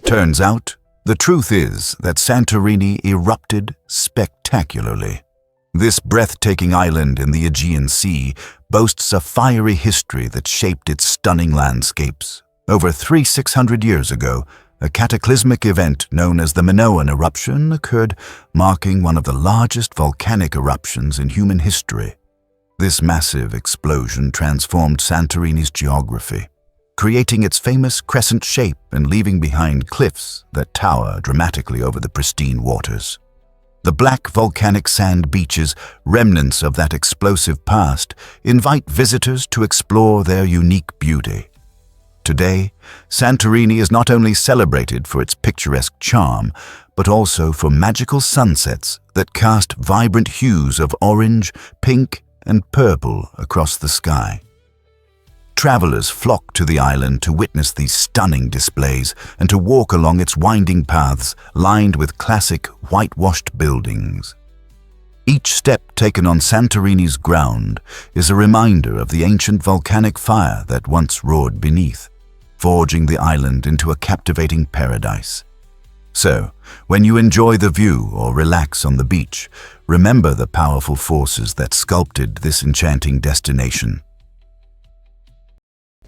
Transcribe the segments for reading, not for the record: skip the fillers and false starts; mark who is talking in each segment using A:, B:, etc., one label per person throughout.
A: Turns out, the truth is that Santorini erupted spectacularly. This breathtaking island in the Aegean Sea boasts a fiery history that shaped its stunning landscapes. Over 600 years ago, a cataclysmic event known as the Minoan eruption occurred, marking one of the largest volcanic eruptions in human history. This massive explosion transformed Santorini's geography, creating its famous crescent shape and leaving behind cliffs that tower dramatically over the pristine waters. The black volcanic sand beaches, remnants of that explosive past, invite visitors to explore their unique beauty. Today, Santorini is not only celebrated for its picturesque charm, but also for magical sunsets that cast vibrant hues of orange, pink, and purple across the sky. Travelers flock to the island to witness these stunning displays and to walk along its winding paths lined with classic whitewashed buildings. Each step taken on Santorini's ground is a reminder of the ancient volcanic fire that once roared beneath, forging the island into a captivating paradise. So, when you enjoy the view or relax on the beach, remember the powerful forces that sculpted this enchanting destination.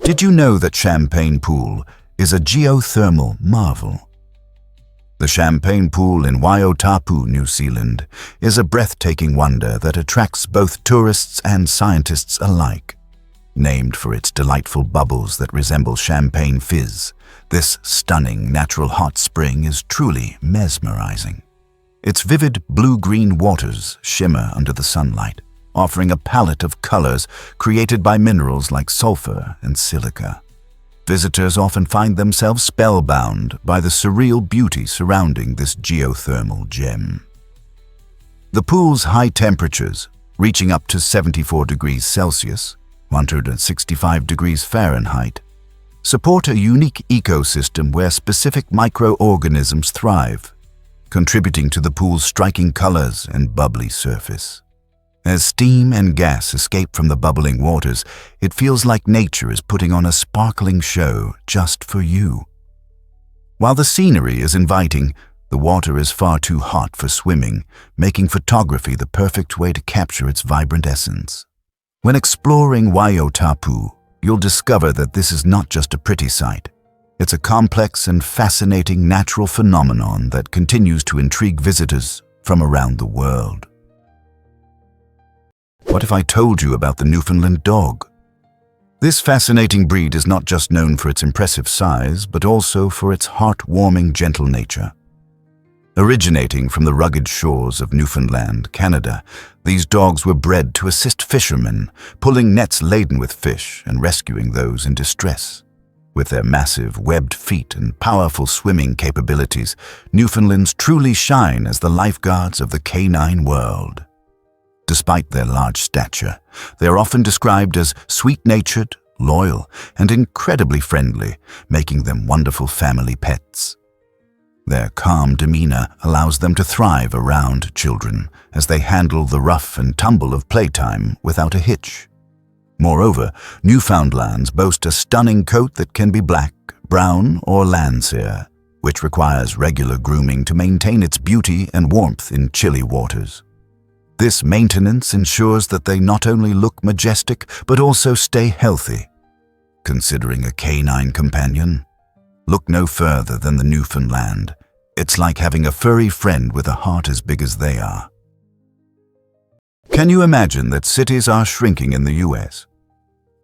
A: Did you know that Champagne Pool is a geothermal marvel? The Champagne Pool in Waiotapu, New Zealand, is a breathtaking wonder that attracts both tourists and scientists alike. Named for its delightful bubbles that resemble champagne fizz, this stunning natural hot spring is truly mesmerizing. Its vivid blue-green waters shimmer under the sunlight, offering a palette of colors created by minerals like sulfur and silica. Visitors often find themselves spellbound by the surreal beauty surrounding this geothermal gem. The pool's high temperatures, reaching up to 74 degrees Celsius, 165 degrees Fahrenheit, support a unique ecosystem where specific microorganisms thrive, contributing to the pool's striking colors and bubbly surface. As steam and gas escape from the bubbling waters, it feels like nature is putting on a sparkling show just for you. While the scenery is inviting, the water is far too hot for swimming, making photography the perfect way to capture its vibrant essence. When exploring Waiotapu, you'll discover that this is not just a pretty sight. It's a complex and fascinating natural phenomenon that continues to intrigue visitors from around the world. What if I told you about the Newfoundland Dog? This fascinating breed is not just known for its impressive size, but also for its heartwarming, gentle nature. Originating from the rugged shores of Newfoundland, Canada, these dogs were bred to assist fishermen, pulling nets laden with fish and rescuing those in distress. With their massive, webbed feet and powerful swimming capabilities, Newfoundlands truly shine as the lifeguards of the canine world. Despite their large stature, they are often described as sweet-natured, loyal, and incredibly friendly, making them wonderful family pets. Their calm demeanor allows them to thrive around children as they handle the rough and tumble of playtime without a hitch. Moreover, Newfoundlands boast a stunning coat that can be black, brown, or Landseer, which requires regular grooming to maintain its beauty and warmth in chilly waters. This maintenance ensures that they not only look majestic, but also stay healthy. Considering a canine companion? Look no further than the Newfoundland. It's like having a furry friend with a heart as big as they are. Can you imagine that cities are shrinking in the US?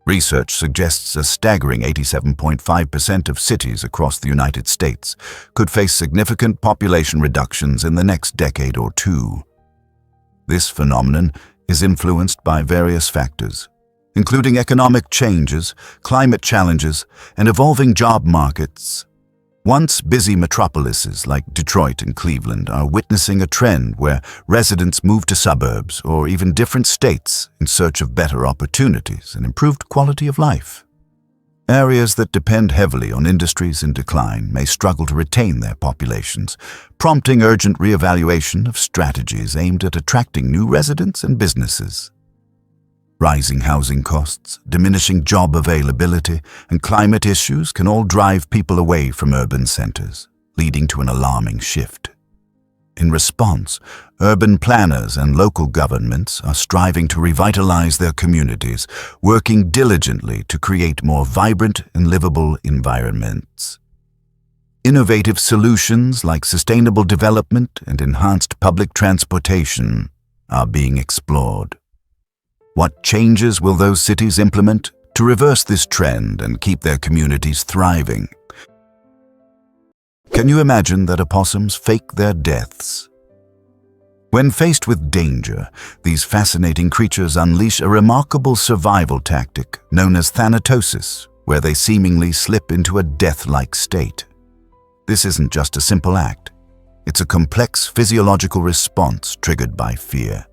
A: Research suggests a staggering 87.5% of cities across the United States could face significant population reductions in the next decade or two. This phenomenon is influenced by various factors, including economic changes, climate challenges, and evolving job markets. Once busy metropolises like Detroit and Cleveland are witnessing a trend where residents move to suburbs or even different states in search of better opportunities and improved quality of life. Areas that depend heavily on industries in decline may struggle to retain their populations, prompting urgent reevaluation of strategies aimed at attracting new residents and businesses. Rising housing costs, diminishing job availability, and climate issues can all drive people away from urban centers, leading to an alarming shift. In response, urban planners and local governments are striving to revitalize their communities, working diligently to create more vibrant and livable environments. Innovative solutions like sustainable development and enhanced public transportation are being explored. What changes will those cities implement to reverse this trend and keep their communities thriving? Can you imagine that opossums fake their deaths? When faced with danger, these fascinating creatures unleash a remarkable survival tactic known as thanatosis, where they seemingly slip into a death-like state. This isn't just a simple act. It's a complex physiological response triggered by fear.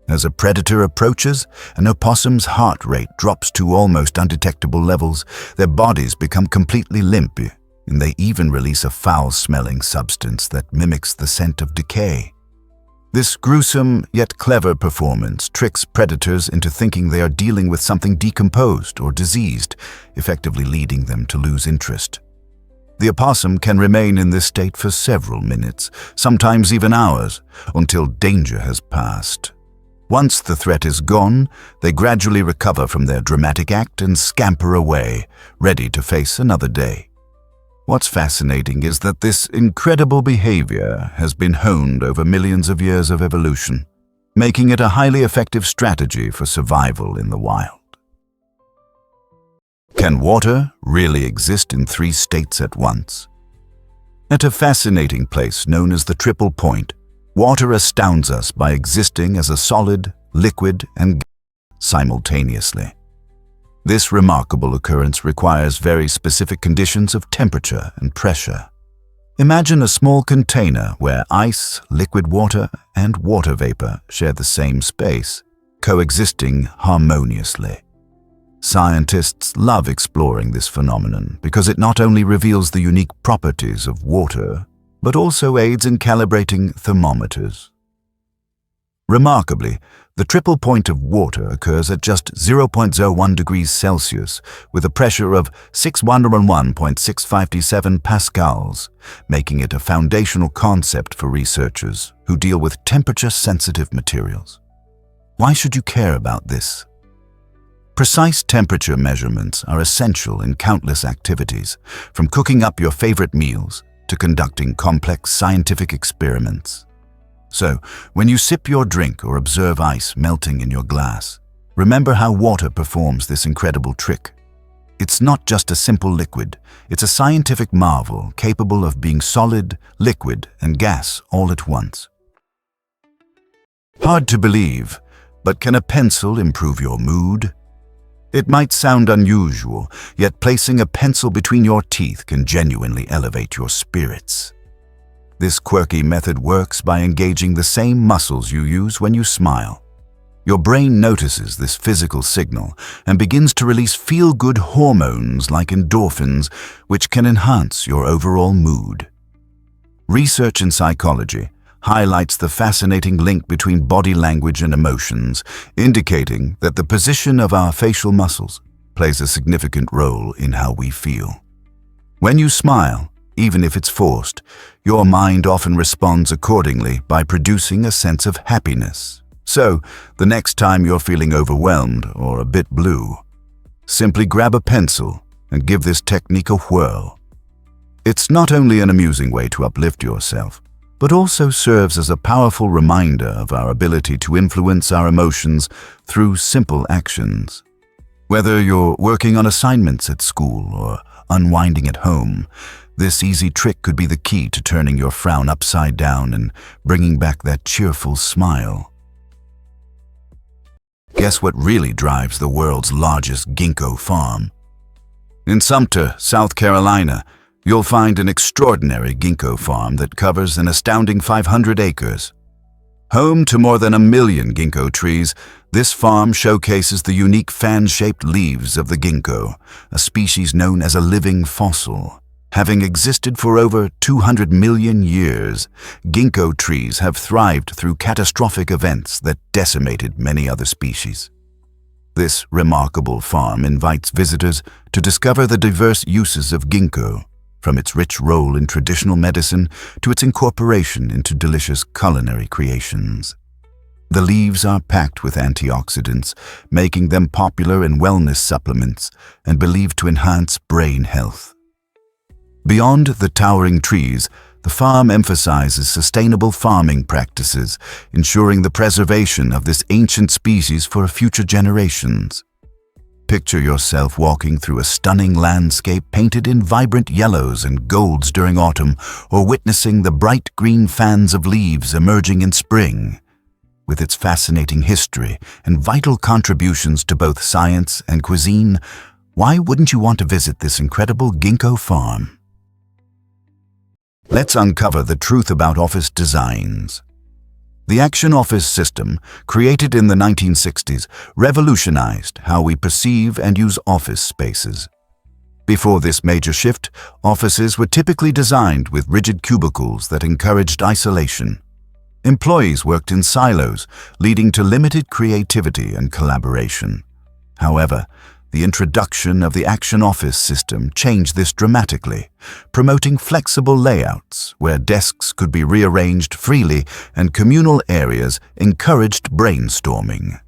A: As a predator approaches, an opossum's heart rate drops to almost undetectable levels, their bodies become completely limp, and they even release a foul-smelling substance that mimics the scent of decay. This gruesome yet clever performance tricks predators into thinking they are dealing with something decomposed or diseased, effectively leading them to lose interest. The opossum can remain in this state for several minutes, sometimes even hours, until danger has passed. Once the threat is gone, they gradually recover from their dramatic act and scamper away, ready to face another day. What's fascinating is that this incredible behavior has been honed over millions of years of evolution, making it a highly effective strategy for survival in the wild. Can water really exist in 3 states at once? At a fascinating place known as the Triple Point, water astounds us by existing as a solid, liquid, and gas simultaneously. This remarkable occurrence requires very specific conditions of temperature and pressure. Imagine a small container where ice, liquid water, and water vapor share the same space, coexisting harmoniously. Scientists love exploring this phenomenon because it not only reveals the unique properties of water, but also aids in calibrating thermometers. Remarkably, the triple point of water occurs at just 0.01 degrees Celsius with a pressure of 611.657 pascals, making it a foundational concept for researchers who deal with temperature-sensitive materials. Why should you care about this? Precise temperature measurements are essential in countless activities, from cooking up your favorite meals to conducting complex scientific experiments. So, when you sip your drink or observe ice melting in your glass, remember how water performs this incredible trick. It's not just a simple liquid, it's a scientific marvel capable of being solid, liquid, and gas all at once. Hard to believe, but can a pencil improve your mood? It might sound unusual, yet placing a pencil between your teeth can genuinely elevate your spirits. This quirky method works by engaging the same muscles you use when you smile. Your brain notices this physical signal and begins to release feel-good hormones like endorphins, which can enhance your overall mood. Research in psychology highlights the fascinating link between body language and emotions, indicating that the position of our facial muscles plays a significant role in how we feel. When you smile, even if it's forced, your mind often responds accordingly by producing a sense of happiness. So, the next time you're feeling overwhelmed or a bit blue, simply grab a pencil and give this technique a whirl. It's not only an amusing way to uplift yourself, but also serves as a powerful reminder of our ability to influence our emotions through simple actions. Whether you're working on assignments at school or unwinding at home, this easy trick could be the key to turning your frown upside down and bringing back that cheerful smile. Guess what really drives the world's largest ginko farm? In Sumter, South Carolina, you'll find an extraordinary ginko farm that covers an astounding 500 acres. Home to more than 1 million ginko trees, this farm showcases the unique fan-shaped leaves of the ginko, a species known as a living fossil. Having existed for over 200 million years, ginko trees have thrived through catastrophic events that decimated many other species. This remarkable farm invites visitors to discover the diverse uses of ginko, from its rich role in traditional medicine to its incorporation into delicious culinary creations. The leaves are packed with antioxidants, making them popular in wellness supplements and believed to enhance brain health. Beyond the towering trees, the farm emphasizes sustainable farming practices, ensuring the preservation of this ancient species for future generations. Picture yourself walking through a stunning landscape painted in vibrant yellows and golds during autumn, or witnessing the bright green fans of leaves emerging in spring. With its fascinating history and vital contributions to both science and cuisine, why wouldn't you want to visit this incredible ginkgo farm? Let's uncover the truth about office designs. The Action Office system, created in the 1960s, revolutionized how we perceive and use office spaces. Before this major shift, offices were typically designed with rigid cubicles that encouraged isolation. Employees worked in silos, leading to limited creativity and collaboration. However, the introduction of the Action Office system changed this dramatically, promoting flexible layouts where desks could be rearranged freely and communal areas encouraged brainstorming.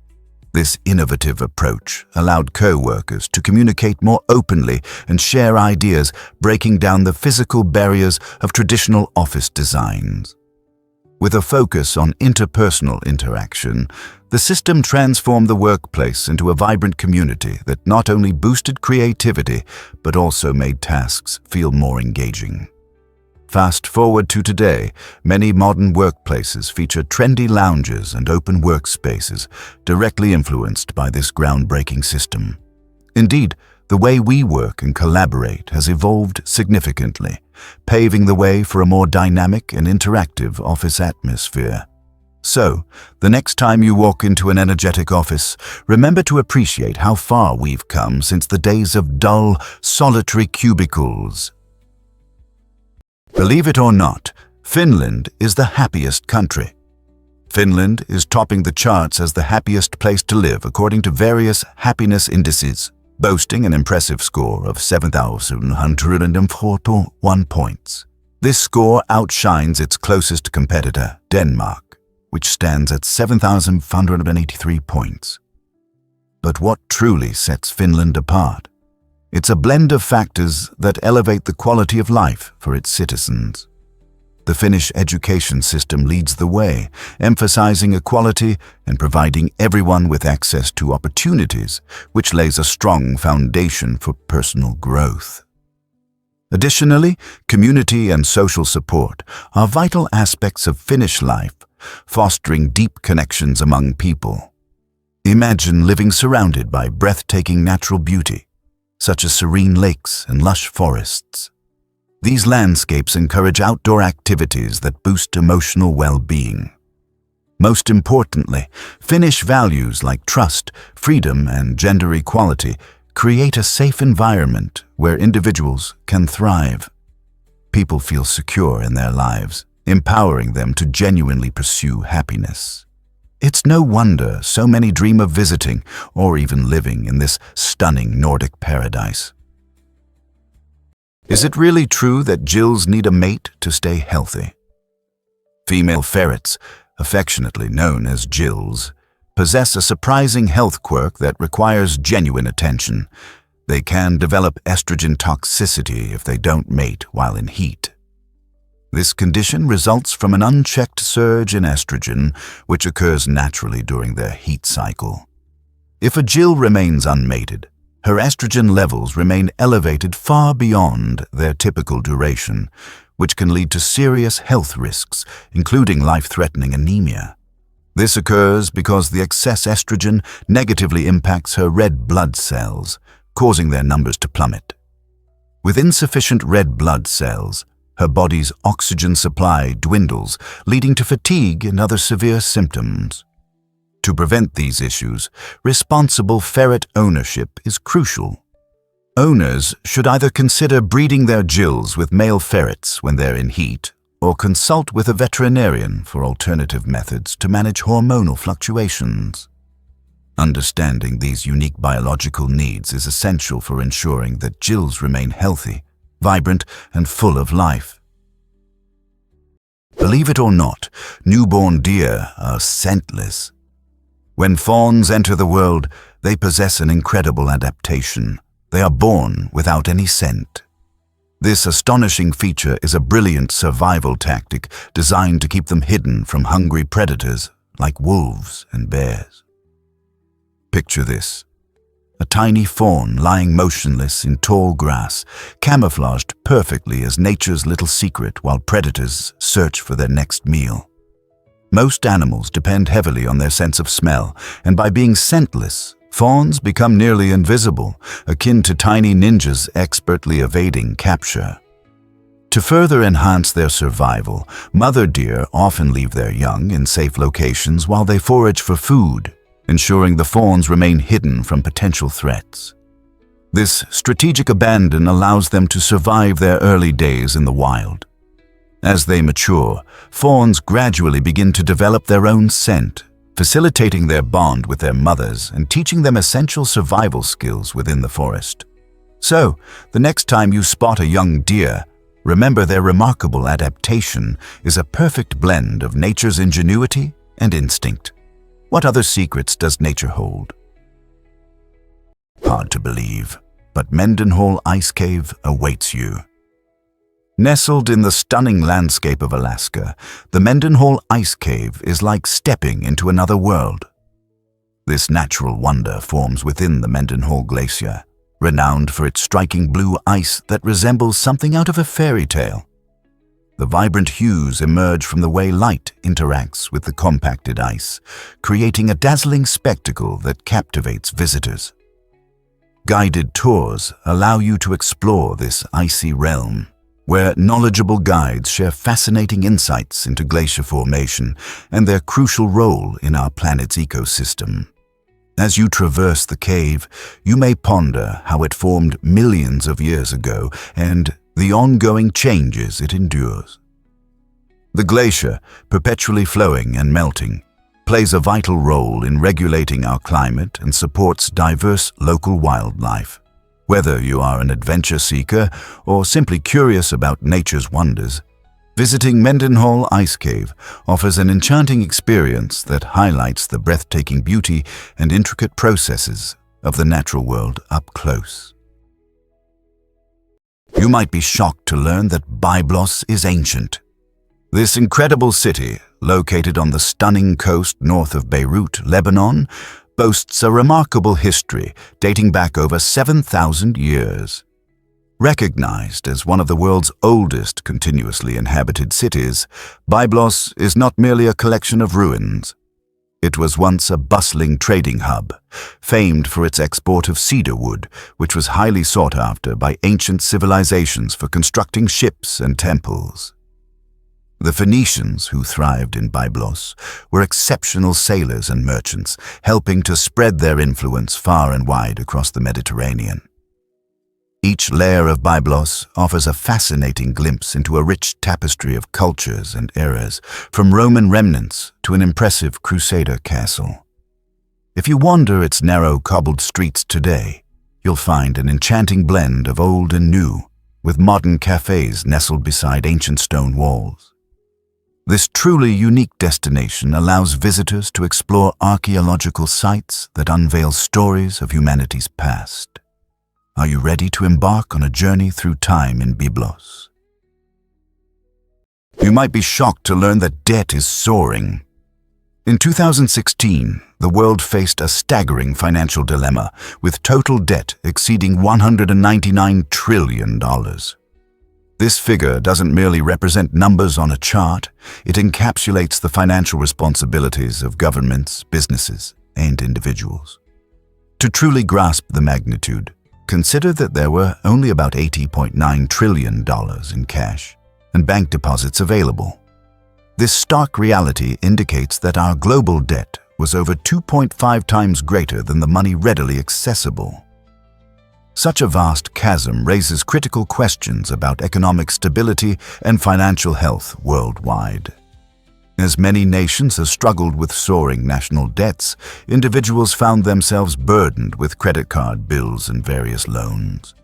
A: This innovative approach allowed co-workers to communicate more openly and share ideas, breaking down the physical barriers of traditional office designs. With a focus on interpersonal interaction, the system transformed the workplace into a vibrant community that not only boosted creativity, but also made tasks feel more engaging. Fast forward to today, many modern workplaces feature trendy lounges and open workspaces, directly influenced by this groundbreaking system. Indeed, the way we work and collaborate has evolved significantly, paving the way for a more dynamic and interactive office atmosphere. So, the next time you walk into an energetic office, remember to appreciate how far we've come since the days of dull, solitary cubicles. Believe it or not, Finland is the happiest country. Finland is topping the charts as the happiest place to live according to various happiness indices, boasting an impressive score of 7,141 points. This score outshines its closest competitor, Denmark, which stands at 7,583 points. But what truly sets Finland apart? It's a blend of factors that elevate the quality of life for its citizens. The Finnish education system leads the way, emphasizing equality and providing everyone with access to opportunities, which lays a strong foundation for personal growth. Additionally, community and social support are vital aspects of Finnish life, fostering deep connections among people. Imagine living surrounded by breathtaking natural beauty, such as serene lakes and lush forests. These landscapes encourage outdoor activities that boost emotional well-being. Most importantly, Finnish values like trust, freedom, and gender equality create a safe environment where individuals can thrive. People feel secure in their lives, empowering them to genuinely pursue happiness. It's no wonder so many dream of visiting or even living in this stunning Nordic paradise. Is it really true that gills need a mate to stay healthy? Female ferrets, affectionately known as gills, possess a surprising health quirk that requires genuine attention. They can develop estrogen toxicity if they don't mate while in heat. This condition results from an unchecked surge in estrogen, which occurs naturally during their heat cycle. If a gill remains unmated, her estrogen levels remain elevated far beyond their typical duration, which can lead to serious health risks, including life-threatening anemia. This occurs because the excess estrogen negatively impacts her red blood cells, causing their numbers to plummet. With insufficient red blood cells, her body's oxygen supply dwindles, leading to fatigue and other severe symptoms. To prevent these issues, responsible ferret ownership is crucial. Owners should either consider breeding their gills with male ferrets when they're in heat, or consult with a veterinarian for alternative methods to manage hormonal fluctuations. Understanding these unique biological needs is essential for ensuring that gills remain healthy vibrant and full of life. Believe it or not, newborn deer are scentless. When fawns enter the world, they possess an incredible adaptation. They are born without any scent. This astonishing feature is a brilliant survival tactic designed to keep them hidden from hungry predators like wolves and bears. Picture this: a tiny fawn lying motionless in tall grass, camouflaged perfectly as nature's little secret while predators search for their next meal. Most animals depend heavily on their sense of smell, and by being scentless, fawns become nearly invisible, akin to tiny ninjas expertly evading capture. To further enhance their survival, mother deer often leave their young in safe locations while they forage for food, ensuring the fawns remain hidden from potential threats. This strategic abandon allows them to survive their early days in the wild. As they mature, fawns gradually begin to develop their own scent, facilitating their bond with their mothers and teaching them essential survival skills within the forest. So, the next time you spot a young deer, remember their remarkable adaptation is a perfect blend of nature's ingenuity and instinct. What other secrets does nature hold? Hard to believe, but Mendenhal Ice Cave awaits you. Nestled in the stunning landscape of Alaska, the Mendenhal Ice Cave is like stepping into another world. This natural wonder forms within the Mendenhal Glacier, renowned for its striking blue ice that resembles something out of a fairy tale. The vibrant hues emerge from the way light interacts with the compacted ice, creating a dazzling spectacle that captivates visitors. Guided tours allow you to explore this icy realm, where knowledgeable guides share fascinating insights into glacier formation and their crucial role in our planet's ecosystem. As you traverse the cave, you may ponder how it formed millions of years ago and the ongoing changes it endures. The glacier, perpetually flowing and melting, plays a vital role in regulating our climate and supports diverse local wildlife. Whether you are an adventure seeker or simply curious about nature's wonders, visiting Mendenhal Ice Cave offers an enchanting experience that highlights the breathtaking beauty and intricate processes of the natural world up close. You might be shocked to learn that Byblos is ancient. This incredible city, located on the stunning coast north of Beirut, Lebanon, boasts a remarkable history dating back over 7,000 years. Recognized as one of the world's oldest continuously inhabited cities, Byblos is not merely a collection of ruins. It was once a bustling trading hub, famed for its export of cedar wood, which was highly sought after by ancient civilizations for constructing ships and temples. The Phoenicians, who thrived in Byblos, were exceptional sailors and merchants, helping to spread their influence far and wide across the Mediterranean. Each layer of Byblos offers a fascinating glimpse into a rich tapestry of cultures and eras, from Roman remnants to an impressive Crusader castle. If you wander its narrow cobbled streets today, you'll find an enchanting blend of old and new, with modern cafes nestled beside ancient stone walls. This truly unique destination allows visitors to explore archaeological sites that unveil stories of humanity's past. Are you ready to embark on a journey through time in Byblos? You might be shocked to learn that debt is soaring. In 2016, the world faced a staggering financial dilemma, with total debt exceeding $199 trillion. This figure doesn't merely represent numbers on a chart, it encapsulates the financial responsibilities of governments, businesses, and individuals. To truly grasp the magnitude, consider that there were only about $80.9 trillion in cash and bank deposits available. This stark reality indicates that our global debt was over 2.5 times greater than the money readily accessible. Such a vast chasm raises critical questions about economic stability and financial health worldwide. As many nations have struggled with soaring national debts, individuals found themselves burdened with credit card bills and various loans.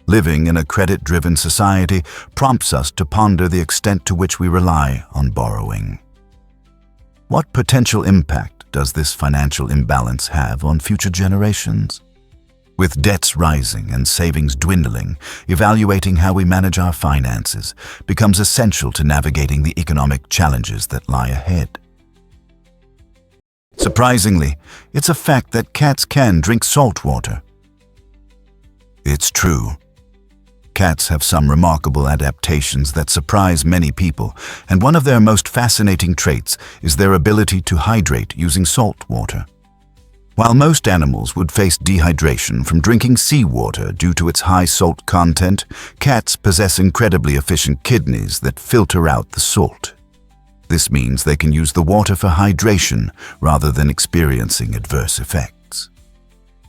A: Living in a credit-driven society prompts us to ponder the extent to which we rely on borrowing. What potential impact does this financial imbalance have on future generations? With debts rising and savings dwindling, evaluating how we manage our finances becomes essential to navigating the economic challenges that lie ahead. Surprisingly, it's a fact that cats can drink salt water. It's true. Cats have some remarkable adaptations that surprise many people, and one of their most fascinating traits is their ability to hydrate using salt water. While most animals would face dehydration from drinking seawater due to its high salt content, cats possess incredibly efficient kidneys that filter out the salt. This means they can use the water for hydration rather than experiencing adverse effects.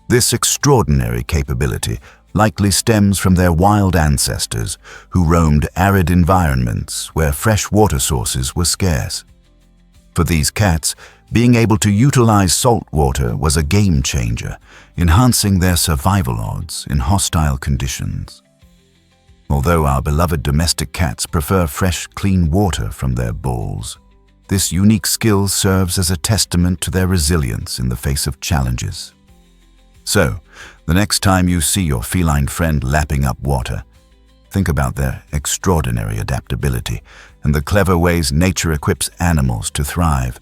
A: This extraordinary capability likely stems from their wild ancestors who roamed arid environments where fresh water sources were scarce. For these cats, being able to utilize salt water was a game changer, enhancing their survival odds in hostile conditions. Although our beloved domestic cats prefer fresh, clean water from their bowls, this unique skill serves as a testament to their resilience in the face of challenges. So, the next time you see your feline friend lapping up water, think about their extraordinary adaptability and the clever ways nature equips animals to thrive,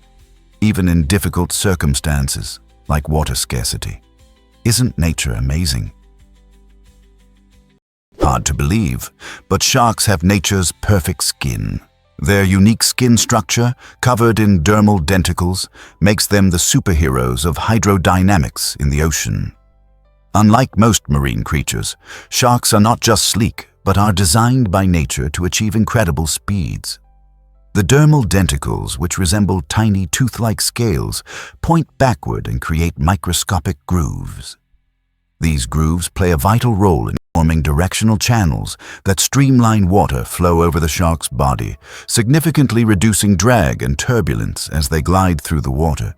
A: even in difficult circumstances like water scarcity. Isn't nature amazing? Hard to believe, but sharks have nature's perfect skin. Their unique skin structure, covered in dermal denticles, makes them the superheroes of hydrodynamics in the ocean. Unlike most marine creatures, sharks are not just sleek, but are designed by nature to achieve incredible speeds. The dermal denticles, which resemble tiny tooth-like scales, point backward and create microscopic grooves. These grooves play a vital role in forming directional channels that streamline water flow over the shark's body, significantly reducing drag and turbulence as they glide through the water.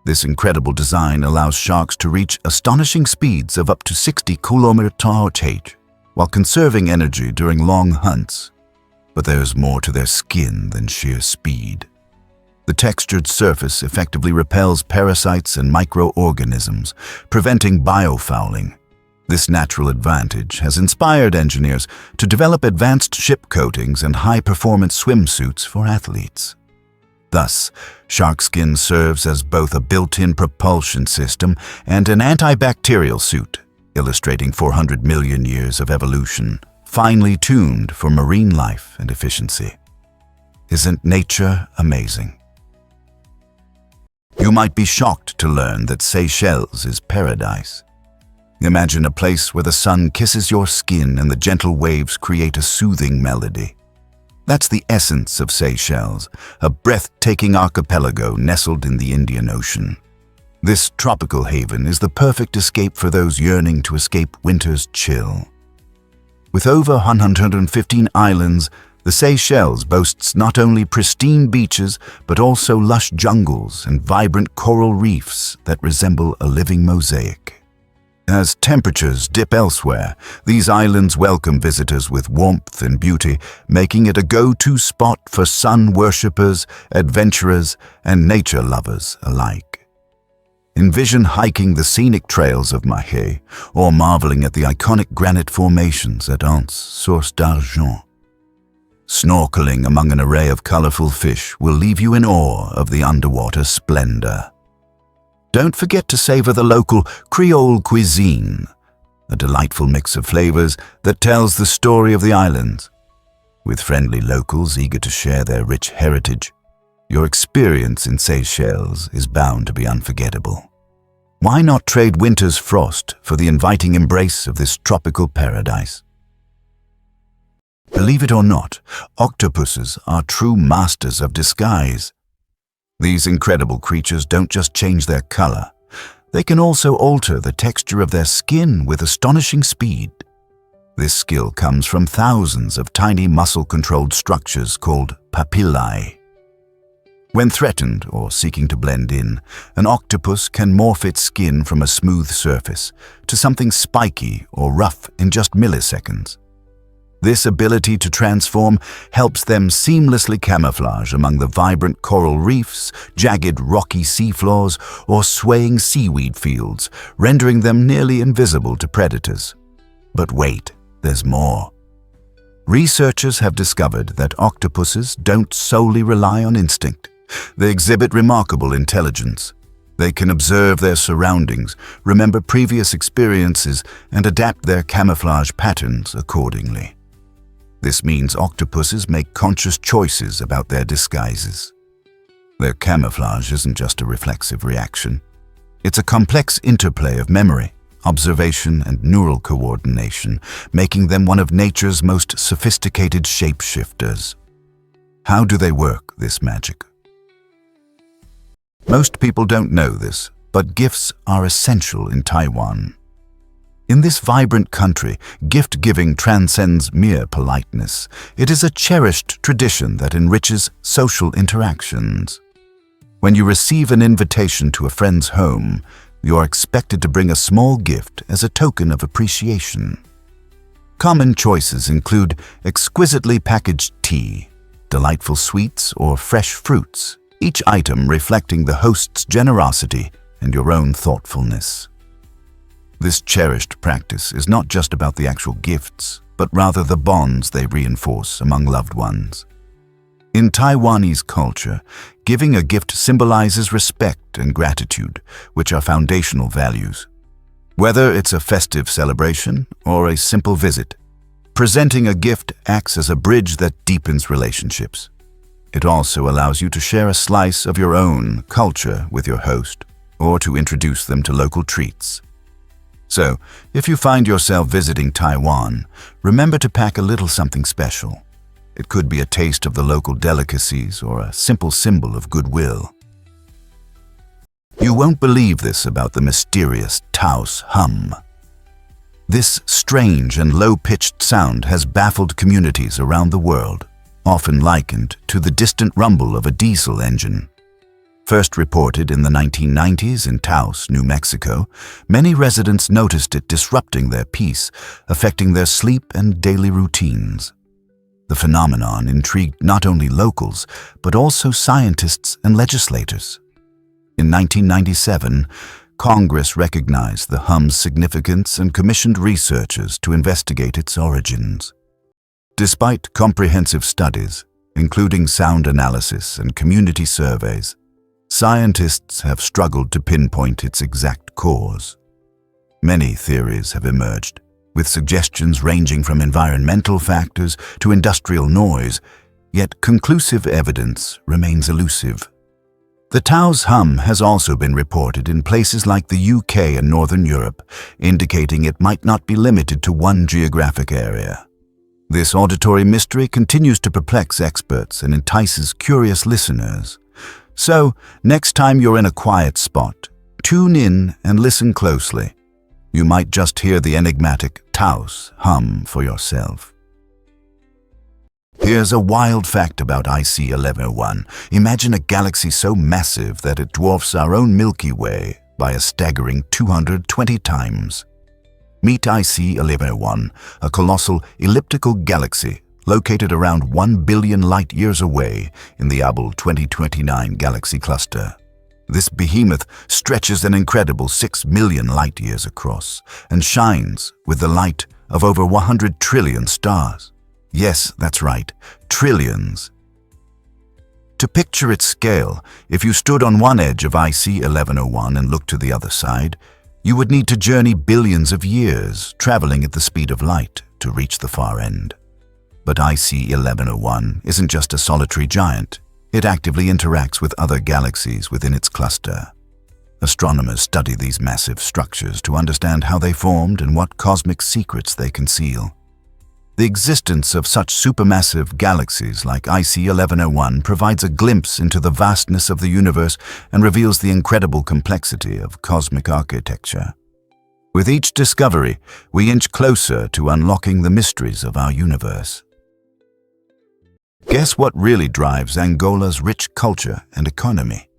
A: This incredible design allows sharks to reach astonishing speeds of up to 60 km/h while conserving energy during long hunts. But there's more to their skin than sheer speed. The textured surface effectively repels parasites and microorganisms, preventing biofouling. This natural advantage has inspired engineers to develop advanced ship coatings and high-performance swimsuits for athletes. Thus, shark skin serves as both a built-in propulsion system and an antibacterial suit, illustrating 400 million years of evolution, finely tuned for marine life and efficiency. Isn't nature amazing? You might be shocked to learn that Seychelles is paradise. Imagine a place where the sun kisses your skin and the gentle waves create a soothing melody. That's the essence of Seychelles, a breathtaking archipelago nestled in the Indian Ocean. This tropical haven is the perfect escape for those yearning to escape winter's chill. With over 115 islands, the Seychelles boasts not only pristine beaches, but also lush jungles and vibrant coral reefs that resemble a living mosaic. As temperatures dip elsewhere, these islands welcome visitors with warmth and beauty, making it a go-to spot for sun worshippers, adventurers, and nature lovers alike. Envision hiking the scenic trails of Mahé or marveling at the iconic granite formations at Isnt, Source d'Argent. Snorkeling among an array of colorful fish will leave you in awe of the underwater splendor. Don't forget to savor the local Creole cuisine, a delightful mix of flavors that tells the story of the islands. With friendly locals eager to share their rich heritage, your experience in Seychelles is bound to be unforgettable. Why not trade winter's frost for the inviting embrace of this tropical paradise? Believe it or not, octopuses are true masters of disguise. These incredible creatures don't just change their color, they can also alter the texture of their skin with astonishing speed. This skill comes from thousands of tiny muscle-controlled structures called papillae. When threatened or seeking to blend in, an octopus can morph its skin from a smooth surface to something spiky or rough in just milliseconds. This ability to transform helps them seamlessly camouflage among the vibrant coral reefs, jagged rocky seafloors, or swaying seaweed fields, rendering them nearly invisible to predators. But wait, there's more. Researchers have discovered that octopuses don't solely rely on instinct. They exhibit remarkable intelligence. They can observe their surroundings, remember previous experiences, and adapt their camouflage patterns accordingly. This means octopuses make conscious choices about their disguises. Their camouflage isn't just a reflexive reaction. It's a complex interplay of memory, observation, and neural coordination, making them one of nature's most sophisticated shapeshifters. How do they work, this magic? Most people don't know this, but gifts are essential in Taiwan. In this vibrant country, gift-giving transcends mere politeness. It is a cherished tradition that enriches social interactions. When you receive an invitation to a friend's home, you are expected to bring a small gift as a token of appreciation. Common choices include exquisitely packaged tea, delightful sweets, or fresh fruits, each item reflecting the host's generosity and your own thoughtfulness. This cherished practice is not just about the actual gifts, but rather the bonds they reinforce among loved ones. In Taiwanese culture, giving a gift symbolizes respect and gratitude, which are foundational values. Whether it's a festive celebration or a simple visit, presenting a gift acts as a bridge that deepens relationships. It also allows you to share a slice of your own culture with your host, or to introduce them to local treats. So, if you find yourself visiting Taiwan, remember to pack a little something special. It could be a taste of the local delicacies or a simple symbol of goodwill. You won't believe this about the mysterious touse hum. This strange and low-pitched sound has baffled communities around the world, often likened to the distant rumble of a diesel engine. First reported in the 1990s in Taos, New Mexico, many residents noticed it disrupting their peace, affecting their sleep and daily routines. The phenomenon intrigued not only locals, but also scientists and legislators. In 1997, Congress recognized the hum's significance and commissioned researchers to investigate its origins. Despite comprehensive studies, including sound analysis and community surveys, scientists have struggled to pinpoint its exact cause. Many theories have emerged, with suggestions ranging from environmental factors to industrial noise, yet conclusive evidence remains elusive. The touse hum has also been reported in places like the UK and Northern Europe, indicating it might not be limited to one geographic area. This auditory mystery continues to perplex experts and entices curious listeners. So, next time you're in a quiet spot, tune in and listen closely. You might just hear the enigmatic touse hum for yourself. Here's a wild fact about IC 1101. Imagine a galaxy so massive that it dwarfs our own Milky Way by a staggering 220 times. Meet IC 1101, a colossal elliptical galaxy located around 1 billion light-years away in the Hubble 2029 galaxy cluster. This behemoth stretches an incredible 6 million light-years across and shines with the light of over 100 trillion stars. Yes, that's right, trillions. To picture its scale, if you stood on one edge of IC 1101 and looked to the other side, you would need to journey billions of years, traveling at the speed of light to reach the far end. But IC 1101 isn't just a solitary giant. It actively interacts with other galaxies within its cluster. Astronomers study these massive structures to understand how they formed and what cosmic secrets they conceal. The existence of such supermassive galaxies like IC 1101 provides a glimpse into the vastness of the universe and reveals the incredible complexity of cosmic architecture. With each discovery, we inch closer to unlocking the mysteries of our universe. Guess what really drives Angola's rich culture and economy?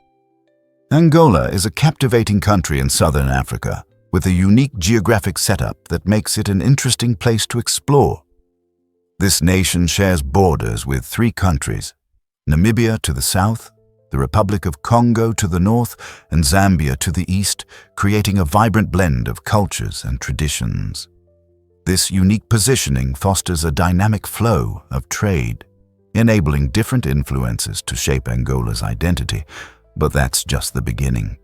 A: Angola is a captivating country in southern Africa, with a unique geographic setup that makes it an interesting place to explore. This nation shares borders with 3 countries: Namibia to the south, the Republic of Congo to the north, and Zambia to the east, creating a vibrant blend of cultures and traditions. This unique positioning fosters a dynamic flow of trade, enabling different influences to shape Angola's identity, but that's just the beginning.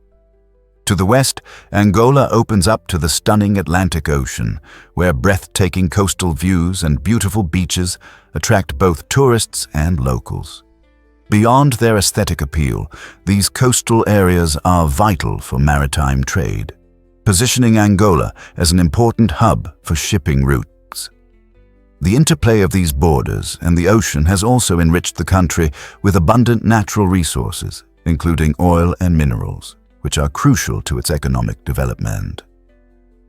A: To the west, Angola opens up to the stunning Atlantic Ocean, where breathtaking coastal views and beautiful beaches attract both tourists and locals. Beyond their aesthetic appeal, these coastal areas are vital for maritime trade, positioning Angola as an important hub for shipping routes. The interplay of these borders and the ocean has also enriched the country with abundant natural resources, including oil and minerals, which are crucial to its economic development.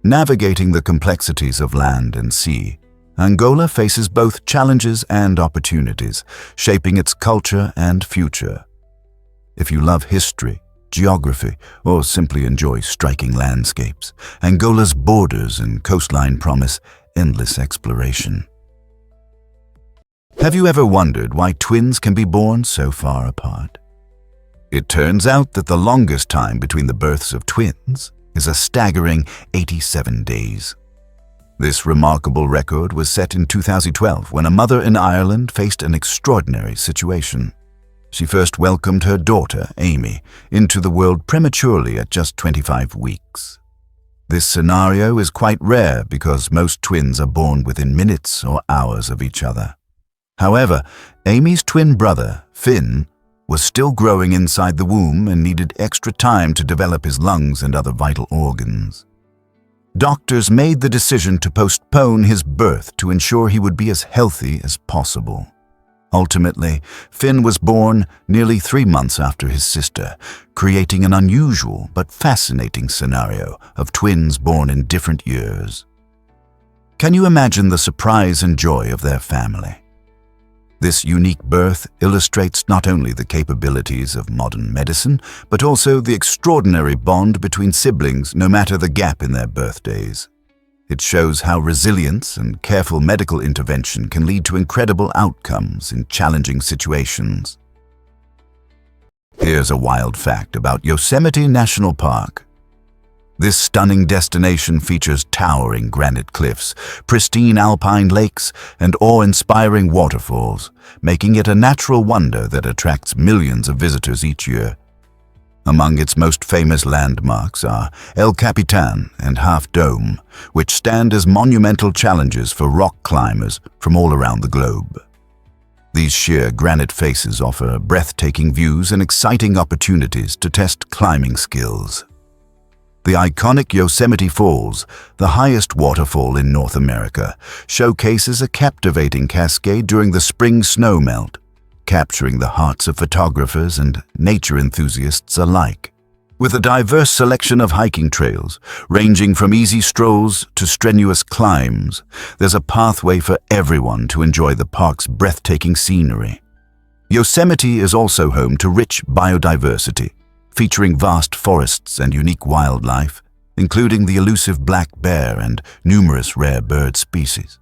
A: Navigating the complexities of land and sea, Angola faces both challenges and opportunities, shaping its culture and future. If you love history, geography, or simply enjoy striking landscapes, Angola's borders and coastline promise endless exploration. Have you ever wondered why twins can be born so far apart? It turns out that the longest time between the births of twins is a staggering 87 days. This remarkable record was set in 2012 when a mother in Ireland faced an extraordinary situation. She first welcomed her daughter, Amy, into the world prematurely at just 25 weeks. This scenario is quite rare because most twins are born within minutes or hours of each other. However, Amy's twin brother, Finn, was still growing inside the womb and needed extra time to develop his lungs and other vital organs. Doctors made the decision to postpone his birth to ensure he would be as healthy as possible. Ultimately, Finn was born nearly 3 months after his sister, creating an unusual but fascinating scenario of twins born in different years. Can you imagine the surprise and joy of their family? This unique birth illustrates not only the capabilities of modern medicine, but also the extraordinary bond between siblings no matter the gap in their birthdays. It shows how resilience and careful medical intervention can lead to incredible outcomes in challenging situations. Here's a wild fact about Yosemite National Park. This stunning destination features towering granite cliffs, pristine alpine lakes, and awe-inspiring waterfalls, making it a natural wonder that attracts millions of visitors each year. Among its most famous landmarks are El Capitan and Half Dome, which stand as monumental challenges for rock climbers from all around the globe. These sheer granite faces offer breathtaking views and exciting opportunities to test climbing skills. The iconic Yosemite Falls, the highest waterfall in North America, showcases a captivating cascade during the spring snowmelt, capturing the hearts of photographers and nature enthusiasts alike. With a diverse selection of hiking trails, ranging from easy strolls to strenuous climbs, there's a pathway for everyone to enjoy the park's breathtaking scenery. Yosemite is also home to rich biodiversity, featuring vast forests and unique wildlife, including the elusive black bear and numerous rare bird species.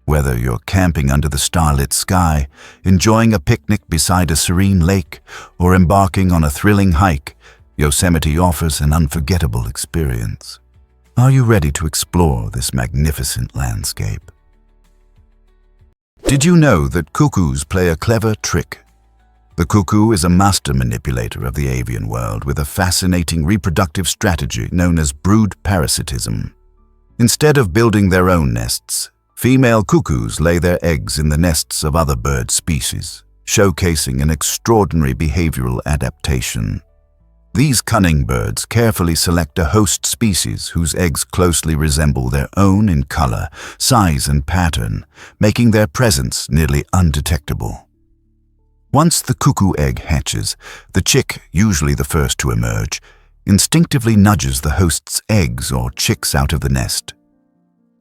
A: Whether you're camping under the starlit sky, enjoying a picnic beside a serene lake, or embarking on a thrilling hike, Yosemite offers an unforgettable experience. Are you ready to explore this magnificent landscape? Did you know that cuckoos play a clever trick? The cuckoo is a master manipulator of the avian world with a fascinating reproductive strategy known as brood parasitism. Instead of building their own nests, female cuckoos lay their eggs in the nests of other bird species, showcasing an extraordinary behavioral adaptation. These cunning birds carefully select a host species whose eggs closely resemble their own in color, size, and pattern, making their presence nearly undetectable. Once the cuckoo egg hatches, the chick, usually the first to emerge, instinctively nudges the host's eggs or chicks out of the nest.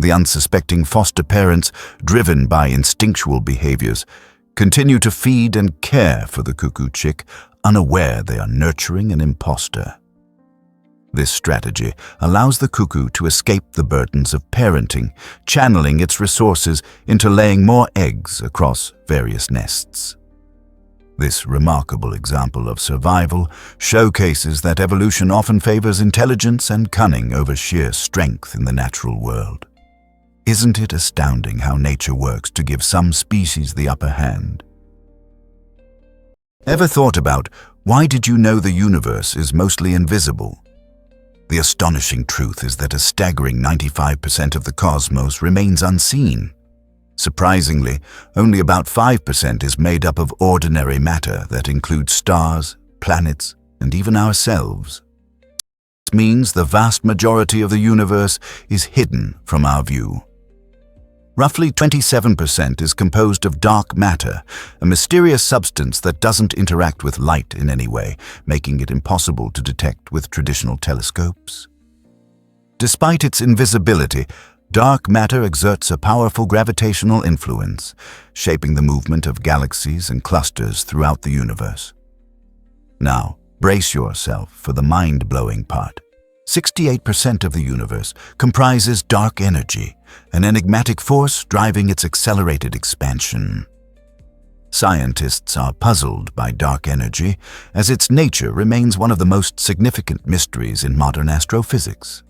A: The unsuspecting foster parents, driven by instinctual behaviors, continue to feed and care for the cuckoo chick, unaware they are nurturing an imposter. This strategy allows the cuckoo to escape the burdens of parenting, channeling its resources into laying more eggs across various nests. This remarkable example of survival showcases that evolution often favors intelligence and cunning over sheer strength in the natural world. Isn't it astounding how nature works to give some species the upper hand? Ever thought about why did you know the universe is mostly invisible? The astonishing truth is that a staggering 95% of the cosmos remains unseen. Surprisingly, only about 5% is made up of ordinary matter that includes stars, planets, and even ourselves. This means the vast majority of the universe is hidden from our view. Roughly 27% is composed of dark matter, a mysterious substance that doesn't interact with light in any way, making it impossible to detect with traditional telescopes. Despite its invisibility, dark matter exerts a powerful gravitational influence, shaping the movement of galaxies and clusters throughout the universe. Now, brace yourself for the mind-blowing part. 68% of the universe comprises dark energy, an enigmatic force driving its accelerated expansion. Scientists are puzzled by dark energy, as its nature remains one of the most significant mysteries in modern astrophysics.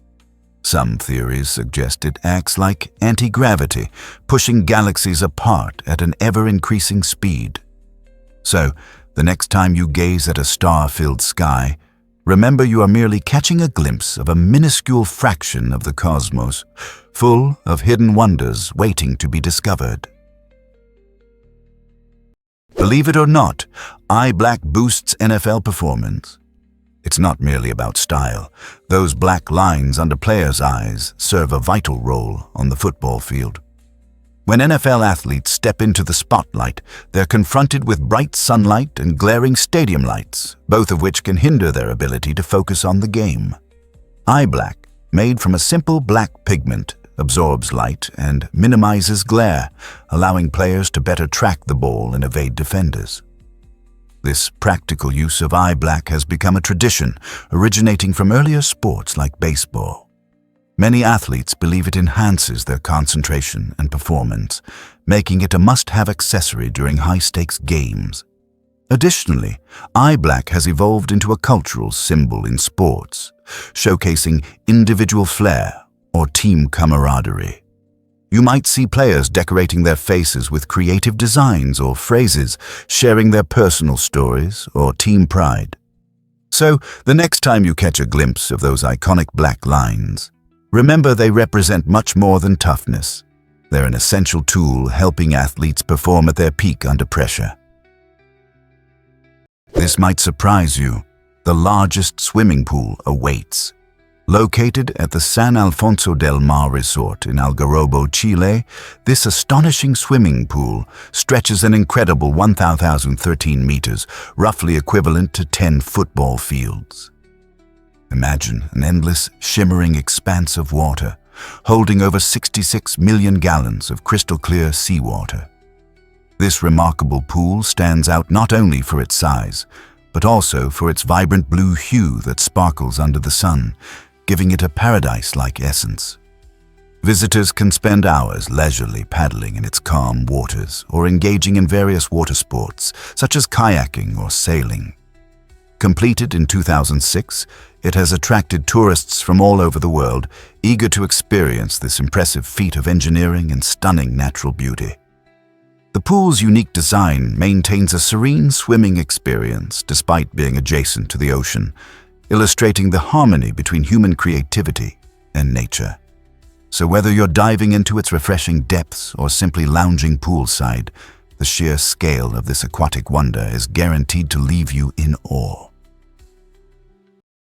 A: Some theories suggest it acts like anti-gravity, pushing galaxies apart at an ever-increasing speed. So, the next time you gaze at a star-filled sky, remember you are merely catching a glimpse of a minuscule fraction of the cosmos, full of hidden wonders waiting to be discovered. Believe it or not, eye black boosts NFL performance. It's not merely about style. Those black lines under players' eyes serve a vital role on the football field. When NFL athletes step into the spotlight, they're confronted with bright sunlight and glaring stadium lights, both of which can hinder their ability to focus on the game. Eye black, made from a simple black pigment, absorbs light and minimizes glare, allowing players to better track the ball and evade defenders. This practical use of eye black has become a tradition, originating from earlier sports like baseball. Many athletes believe it enhances their concentration and performance, making it a must-have accessory during high-stakes games. Additionally, eye black has evolved into a cultural symbol in sports, showcasing individual flair or team camaraderie. You might see players decorating their faces with creative designs or phrases, sharing their personal stories or team pride. So, the next time you catch a glimpse of those iconic black lines, remember they represent much more than toughness. They're an essential tool helping athletes perform at their peak under pressure. This might surprise you. The largest swimming pool awaits. Located at the San Alfonso del Mar Resort in Algarrobo, Chile, this astonishing swimming pool stretches an incredible 1,013 meters, roughly equivalent to 10 football fields. Imagine an endless, shimmering expanse of water, holding over 66 million gallons of crystal-clear seawater. This remarkable pool stands out not only for its size, but also for its vibrant blue hue that sparkles under the sun, giving it a paradise-like essence. Visitors can spend hours leisurely paddling in its calm waters or engaging in various water sports, such as kayaking or sailing. Completed in 2006, it has attracted tourists from all over the world, eager to experience this impressive feat of engineering and stunning natural beauty. The pool's unique design maintains a serene swimming experience despite being adjacent to the ocean, illustrating the harmony between human creativity and nature. So whether you're diving into its refreshing depths or simply lounging poolside, the sheer scale of this aquatic wonder is guaranteed to leave you in awe.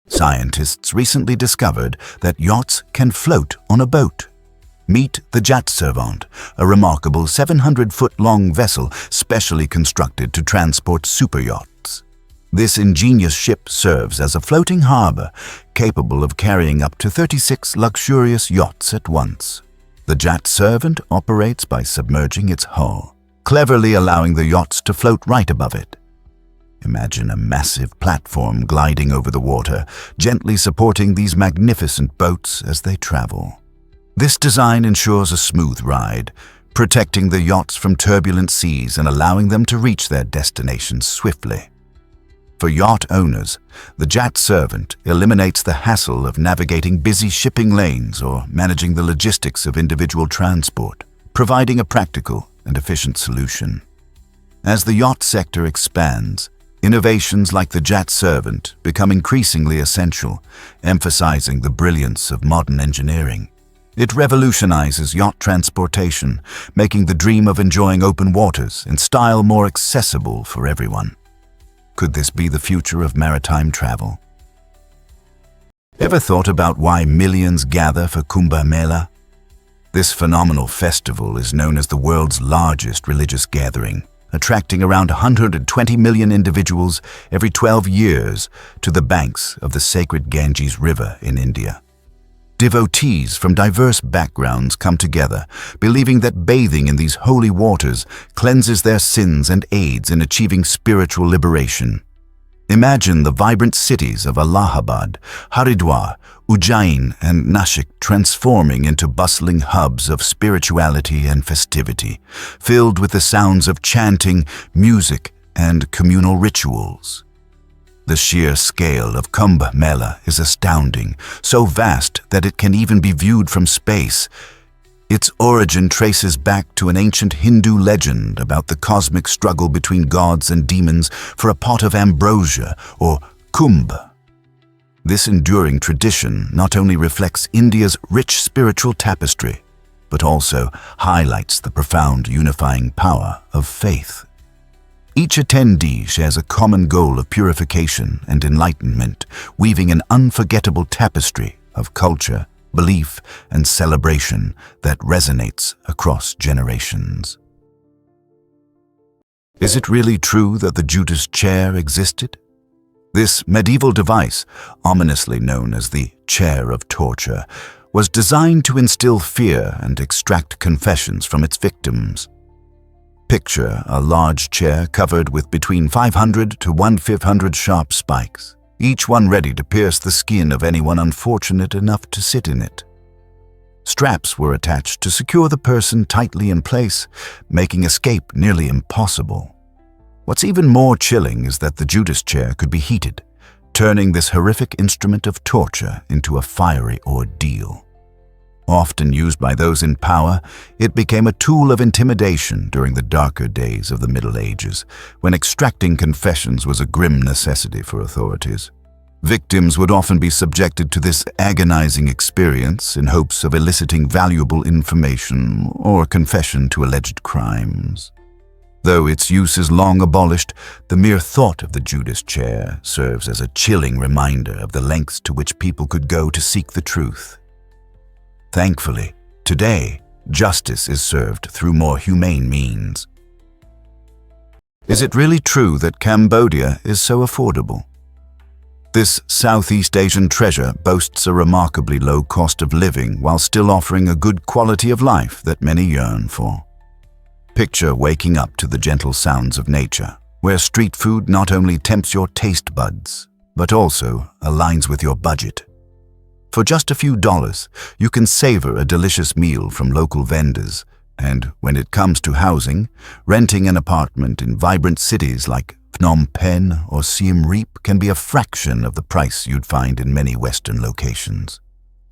A: Scientists recently discovered that yachts can float on a boat. Meet the Jet Servant, a remarkable 700-foot-long vessel specially constructed to transport superyachts. This ingenious ship serves as a floating harbor, capable of carrying up to 36 luxurious yachts at once. The Jet Servant operates by submerging its hull, cleverly allowing the yachts to float right above it. Imagine a massive platform gliding over the water, gently supporting these magnificent boats as they travel. This design ensures a smooth ride, protecting the yachts from turbulent seas and allowing them to reach their destinations swiftly. For yacht owners, the Jet Servant eliminates the hassle of navigating busy shipping lanes or managing the logistics of individual transport, providing a practical and efficient solution. As the yacht sector expands, innovations like the Jet Servant become increasingly essential, emphasizing the brilliance of modern engineering. It revolutionizes yacht transportation, making the dream of enjoying open waters in style more accessible for everyone. Could this be the future of maritime travel? Ever thought about why millions gather for Kumba Mela? This phenomenal festival is known as the world's largest religious gathering, attracting around 120 million individuals every 12 years to the banks of the sacred Ganges River in India. Devotees from diverse backgrounds come together, believing that bathing in these holy waters cleanses their sins and aids in achieving spiritual liberation. Imagine the vibrant cities of Allahabad, Haridwar, Ujjain, and Nashik transforming into bustling hubs of spirituality and festivity, filled with the sounds of chanting, music, and communal rituals. The sheer scale of Kumba Mela is astounding, so vast that it can even be viewed from space. Its origin traces back to an ancient Hindu legend about the cosmic struggle between gods and demons for a pot of ambrosia, or kumbh. This enduring tradition not only reflects India's rich spiritual tapestry, but also highlights the profound unifying power of faith. Each attendee shares a common goal of purification and enlightenment, weaving an unforgettable tapestry of culture, belief, and celebration that resonates across generations. Is it really true that the Judas Chair existed? This medieval device, ominously known as the chair of torture, was designed to instill fear and extract confessions from its victims. Picture a large chair covered with between 500 to 1,500 sharp spikes, each one ready to pierce the skin of anyone unfortunate enough to sit in it. Straps were attached to secure the person tightly in place, making escape nearly impossible. What's even more chilling is that the Judas Chair could be heated, turning this horrific instrument of torture into a fiery ordeal. Often used by those in power, it became a tool of intimidation during the darker days of the Middle Ages, when extracting confessions was a grim necessity for authorities. Victims would often be subjected to this agonizing experience in hopes of eliciting valuable information or confession to alleged crimes. Though its use is long abolished, the mere thought of the Judas Chair serves as a chilling reminder of the lengths to which people could go to seek the truth. Thankfully, today, justice is served through more humane means. Is it really true that Cambodia is so affordable? This Southeast Asian treasure boasts a remarkably low cost of living while still offering a good quality of life that many yearn for. Picture waking up to the gentle sounds of nature, where street food not only tempts your taste buds, but also aligns with your budget. For just a few dollars, you can savor a delicious meal from local vendors, and when it comes to housing, renting an apartment in vibrant cities like Phnom Penh or Siem Reap can be a fraction of the price you'd find in many Western locations.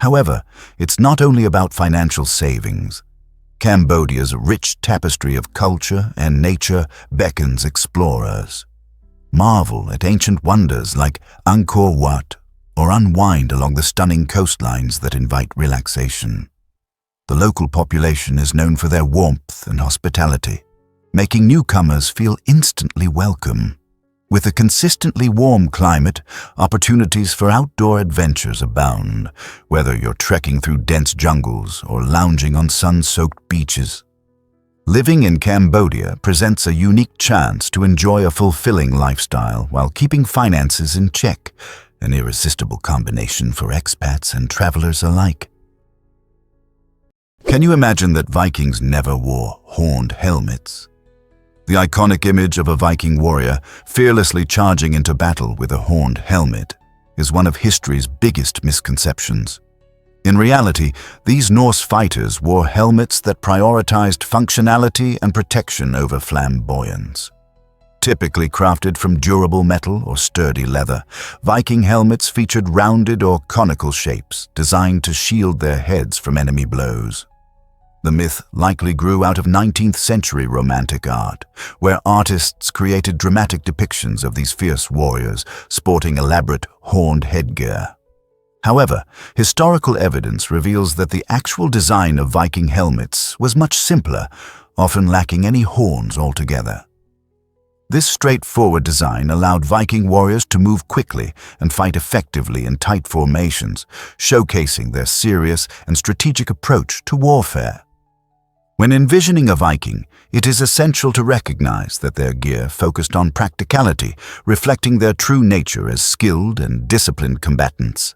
A: However, it's not only about financial savings. Cambodia's rich tapestry of culture and nature beckons explorers. Marvel at ancient wonders like Angkor Wat, or unwind along the stunning coastlines that invite relaxation. The local population is known for their warmth and hospitality, making newcomers feel instantly welcome. With a consistently warm climate, opportunities for outdoor adventures abound, whether you're trekking through dense jungles or lounging on sun-soaked beaches. Living in Cambodia presents a unique chance to enjoy a fulfilling lifestyle while keeping finances in check, an irresistible combination for expats and travelers alike. Can you imagine that Vikings never wore horned helmets? The iconic image of a Viking warrior fearlessly charging into battle with a horned helmet is one of history's biggest misconceptions. In reality, these Norse fighters wore helmets that prioritized functionality and protection over flamboyance. Typically crafted from durable metal or sturdy leather, Viking helmets featured rounded or conical shapes designed to shield their heads from enemy blows. The myth likely grew out of 19th century Romantic art, where artists created dramatic depictions of these fierce warriors sporting elaborate horned headgear. However, historical evidence reveals that the actual design of Viking helmets was much simpler, often lacking any horns altogether. This straightforward design allowed Viking warriors to move quickly and fight effectively in tight formations, showcasing their serious and strategic approach to warfare. When envisioning a Viking, it is essential to recognize that their gear focused on practicality, reflecting their true nature as skilled and disciplined combatants.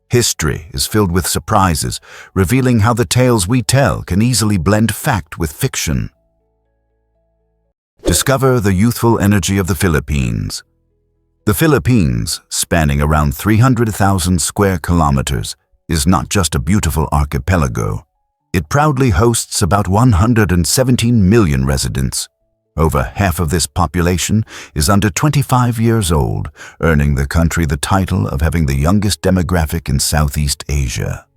A: History is filled with surprises, revealing how the tales we tell can easily blend fact with fiction. Discover the youthful energy of the Philippines. The Philippines, spanning around 300,000 square kilometers, is not just a beautiful archipelago. It proudly hosts about 117 million residents. Over half of this population is under 25 years old, earning the country the title of having the youngest demographic in Southeast Asia.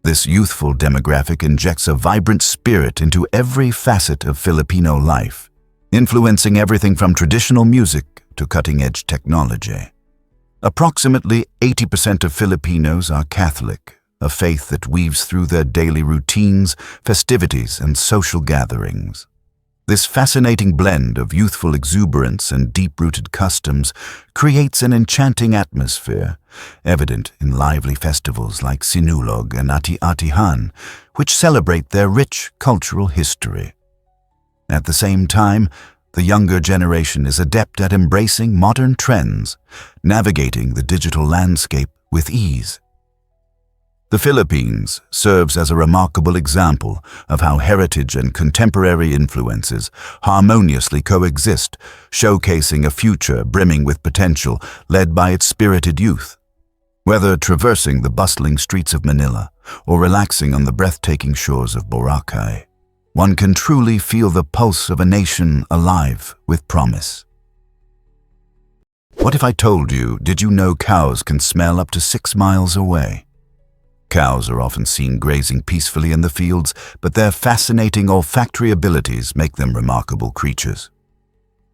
A: This youthful demographic injects a vibrant spirit into every facet of Filipino life, influencing everything from traditional music to cutting-edge technology. Approximately 80% of Filipinos are Catholic, a faith that weaves through their daily routines, festivities, and social gatherings. This fascinating blend of youthful exuberance and deep-rooted customs creates an enchanting atmosphere, evident in lively festivals like Sinulog and Ati-Atihan, which celebrate their rich cultural history. At the same time, the younger generation is adept at embracing modern trends, navigating the digital landscape with ease. The Philippines serves as a remarkable example of how heritage and contemporary influences harmoniously coexist, showcasing a future brimming with potential led by its spirited youth. Whether traversing the bustling streets of Manila or relaxing on the breathtaking shores of Boracay, one can truly feel the pulse of a nation alive with promise. What if I told you, did you know cows can smell up to 6 miles away? Cows are often seen grazing peacefully in the fields, but their fascinating olfactory abilities make them remarkable creatures.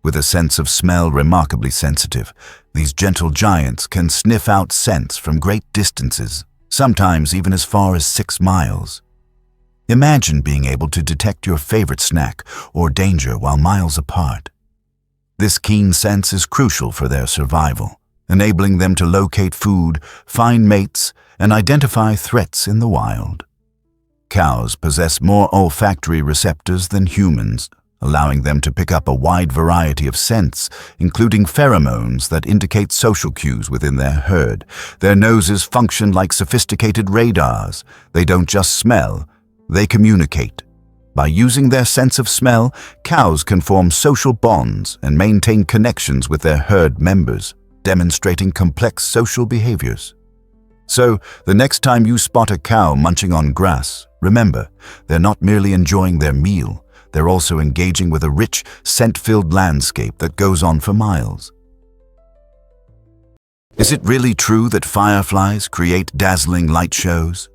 A: With a sense of smell remarkably sensitive, these gentle giants can sniff out scents from great distances, sometimes even as far as 6 miles. Imagine being able to detect your favorite snack or danger while miles apart. This keen sense is crucial for their survival, enabling them to locate food, find mates, and identify threats in the wild. Cows possess more olfactory receptors than humans, allowing them to pick up a wide variety of scents, including pheromones that indicate social cues within their herd. Their noses function like sophisticated radars. They don't just smell, they communicate. By using their sense of smell, cows can form social bonds and maintain connections with their herd members, demonstrating complex social behaviors. So, the next time you spot a cow munching on grass, remember, they're not merely enjoying their meal, they're also engaging with a rich, scent-filled landscape that goes on for miles. Is it really true that fireflies create dazzling light shows?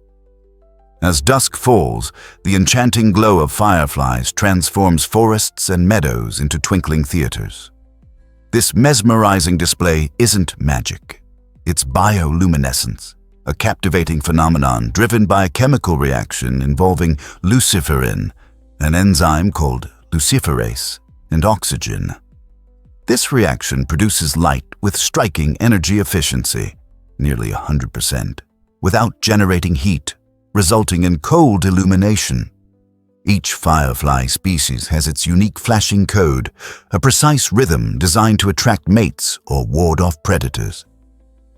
A: As dusk falls, the enchanting glow of fireflies transforms forests and meadows into twinkling theaters. This mesmerizing display isn't magic, it's bioluminescence, a captivating phenomenon driven by a chemical reaction involving luciferin, an enzyme called luciferase, and oxygen. This reaction produces light with striking energy efficiency, nearly 100%, without generating heat, resulting in cold illumination. Each firefly species has its unique flashing code, a precise rhythm designed to attract mates or ward off predators.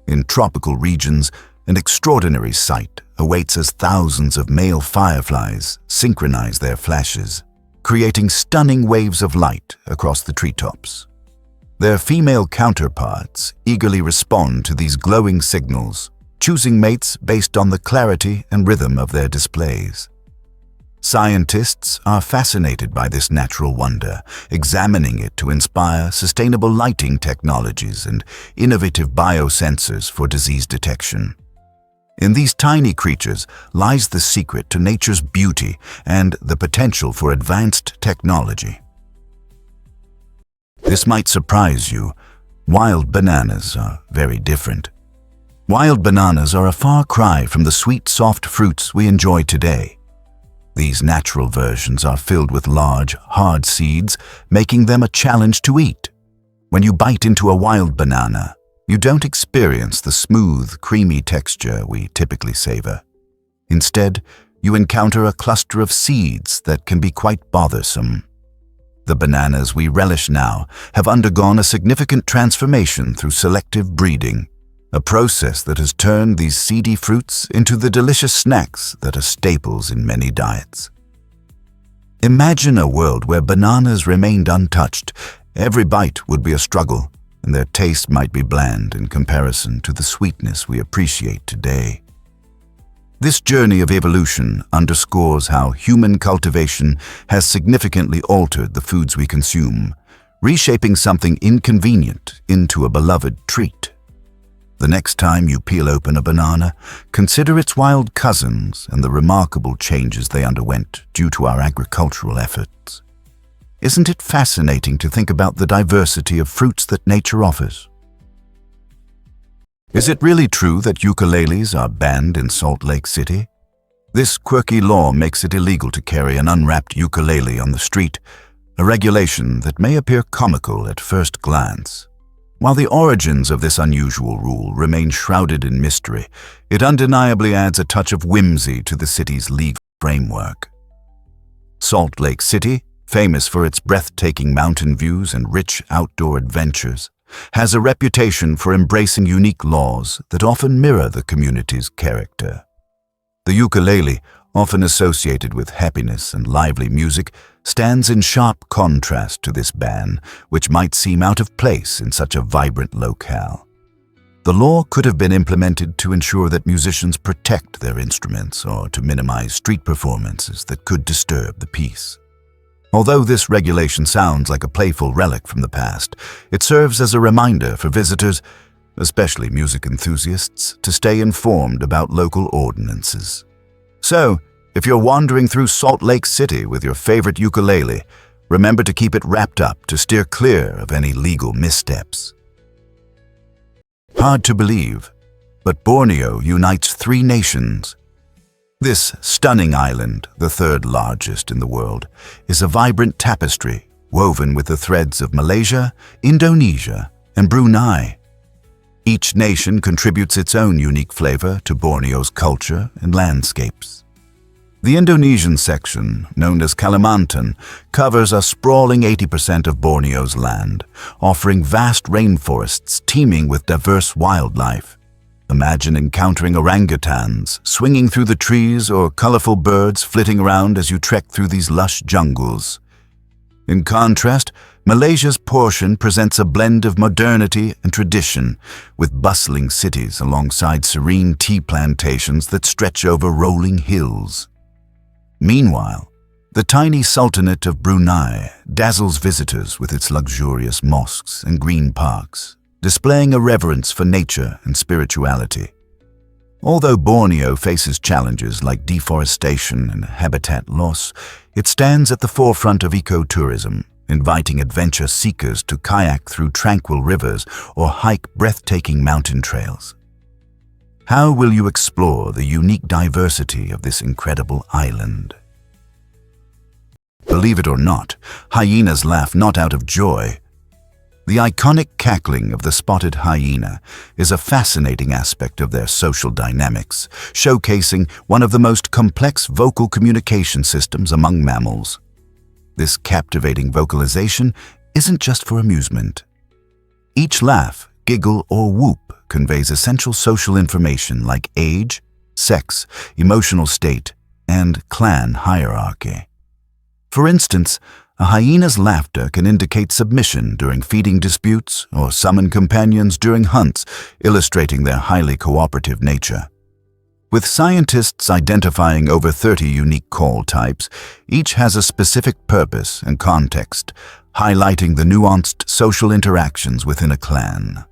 A: In tropical regions, an extraordinary sight awaits as thousands of male fireflies synchronize their flashes. creating stunning waves of light across the treetops. Their female counterparts eagerly respond to these glowing signals, choosing mates based on the clarity and rhythm of their displays. Scientists are fascinated by this natural wonder, examining it to inspire sustainable lighting technologies and innovative biosensors for disease detection. In these tiny creatures lies the secret to nature's beauty and the potential for advanced technology. This might surprise you. Wild bananas are very different. Wild bananas are a far cry from the sweet, soft fruits we enjoy today. These natural versions are filled with large, hard seeds, making them a challenge to eat. When you bite into a wild banana, you don't experience the smooth, creamy texture we typically savor. Instead, you encounter a cluster of seeds that can be quite bothersome. The bananas we relish now have undergone a significant transformation through selective breeding, a process that has turned these seedy fruits into the delicious snacks that are staples in many diets. Imagine a world where bananas remained untouched. Every bite would be a struggle, and their taste might be bland in comparison to the sweetness we appreciate today. This journey of evolution underscores how human cultivation has significantly altered the foods we consume, reshaping something inconvenient into a beloved treat. The next time you peel open a banana, consider its wild cousins and the remarkable changes they underwent due to our agricultural efforts. Isn't it fascinating to think about the diversity of fruits that nature offers? Is it really true that ukuleles are banned in Salt Lake City? This quirky law makes it illegal to carry an unwrapped ukulele on the street, a regulation that may appear comical at first glance. While the origins of this unusual rule remain shrouded in mystery, it undeniably adds a touch of whimsy to the city's legal framework. Salt Lake City, famous for its breathtaking mountain views and rich outdoor adventures, has a reputation for embracing unique laws that often mirror the community's character. The ukulele, often associated with happiness and lively music, stands in sharp contrast to this ban, which might seem out of place in such a vibrant locale. The law could have been implemented to ensure that musicians protect their instruments or to minimize street performances that could disturb the peace. Although this regulation sounds like a playful relic from the past, it serves as a reminder for visitors, especially music enthusiasts, to stay informed about local ordinances. So, if you're wandering through Salt Lake City with your favorite ukulele, remember to keep it wrapped up to steer clear of any legal missteps. Hard to believe, but Borneo unites 3 nations. This stunning island, the 3rd largest in the world, is a vibrant tapestry woven with the threads of Malaysia, Indonesia, and Brunei. Each nation contributes its own unique flavor to Borneo's culture and landscapes. The Indonesian section, known as Kalimantan, covers a sprawling 80% of Borneo's land, offering vast rainforests teeming with diverse wildlife. Imagine encountering orangutans swinging through the trees or colorful birds flitting around as you trek through these lush jungles. In contrast, Malaysia's portion presents a blend of modernity and tradition, with bustling cities alongside serene tea plantations that stretch over rolling hills. Meanwhile, the tiny Sultanate of Brunei dazzles visitors with its luxurious mosques and green parks, displaying a reverence for nature and spirituality. Although Borneo faces challenges like deforestation and habitat loss, it stands at the forefront of ecotourism, inviting adventure seekers to kayak through tranquil rivers or hike breathtaking mountain trails. How will you explore the unique diversity of this incredible island? Believe it or not, hyenas laugh not out of joy. The iconic cackling of the spotted hyena is a fascinating aspect of their social dynamics, showcasing one of the most complex vocal communication systems among mammals. This captivating vocalization isn't just for amusement. Each laugh, giggle, or whoop conveys essential social information like age, sex, emotional state, and clan hierarchy. For instance, a hyena's laughter can indicate submission during feeding disputes or summon companions during hunts, illustrating their highly cooperative nature. With scientists identifying over 30 unique call types, each has a specific purpose and context, highlighting the nuanced social interactions within a clan.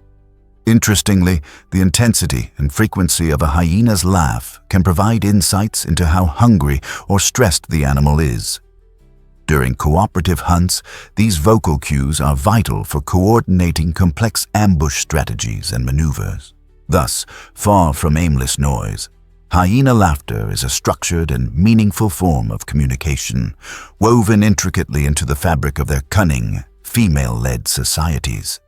A: Interestingly, the intensity and frequency of a hyena's laugh can provide insights into how hungry or stressed the animal is. During cooperative hunts, these vocal cues are vital for coordinating complex ambush strategies and maneuvers. Thus, far from aimless noise, hyena laughter is a structured and meaningful form of communication, woven intricately into the fabric of their cunning, female-led societies.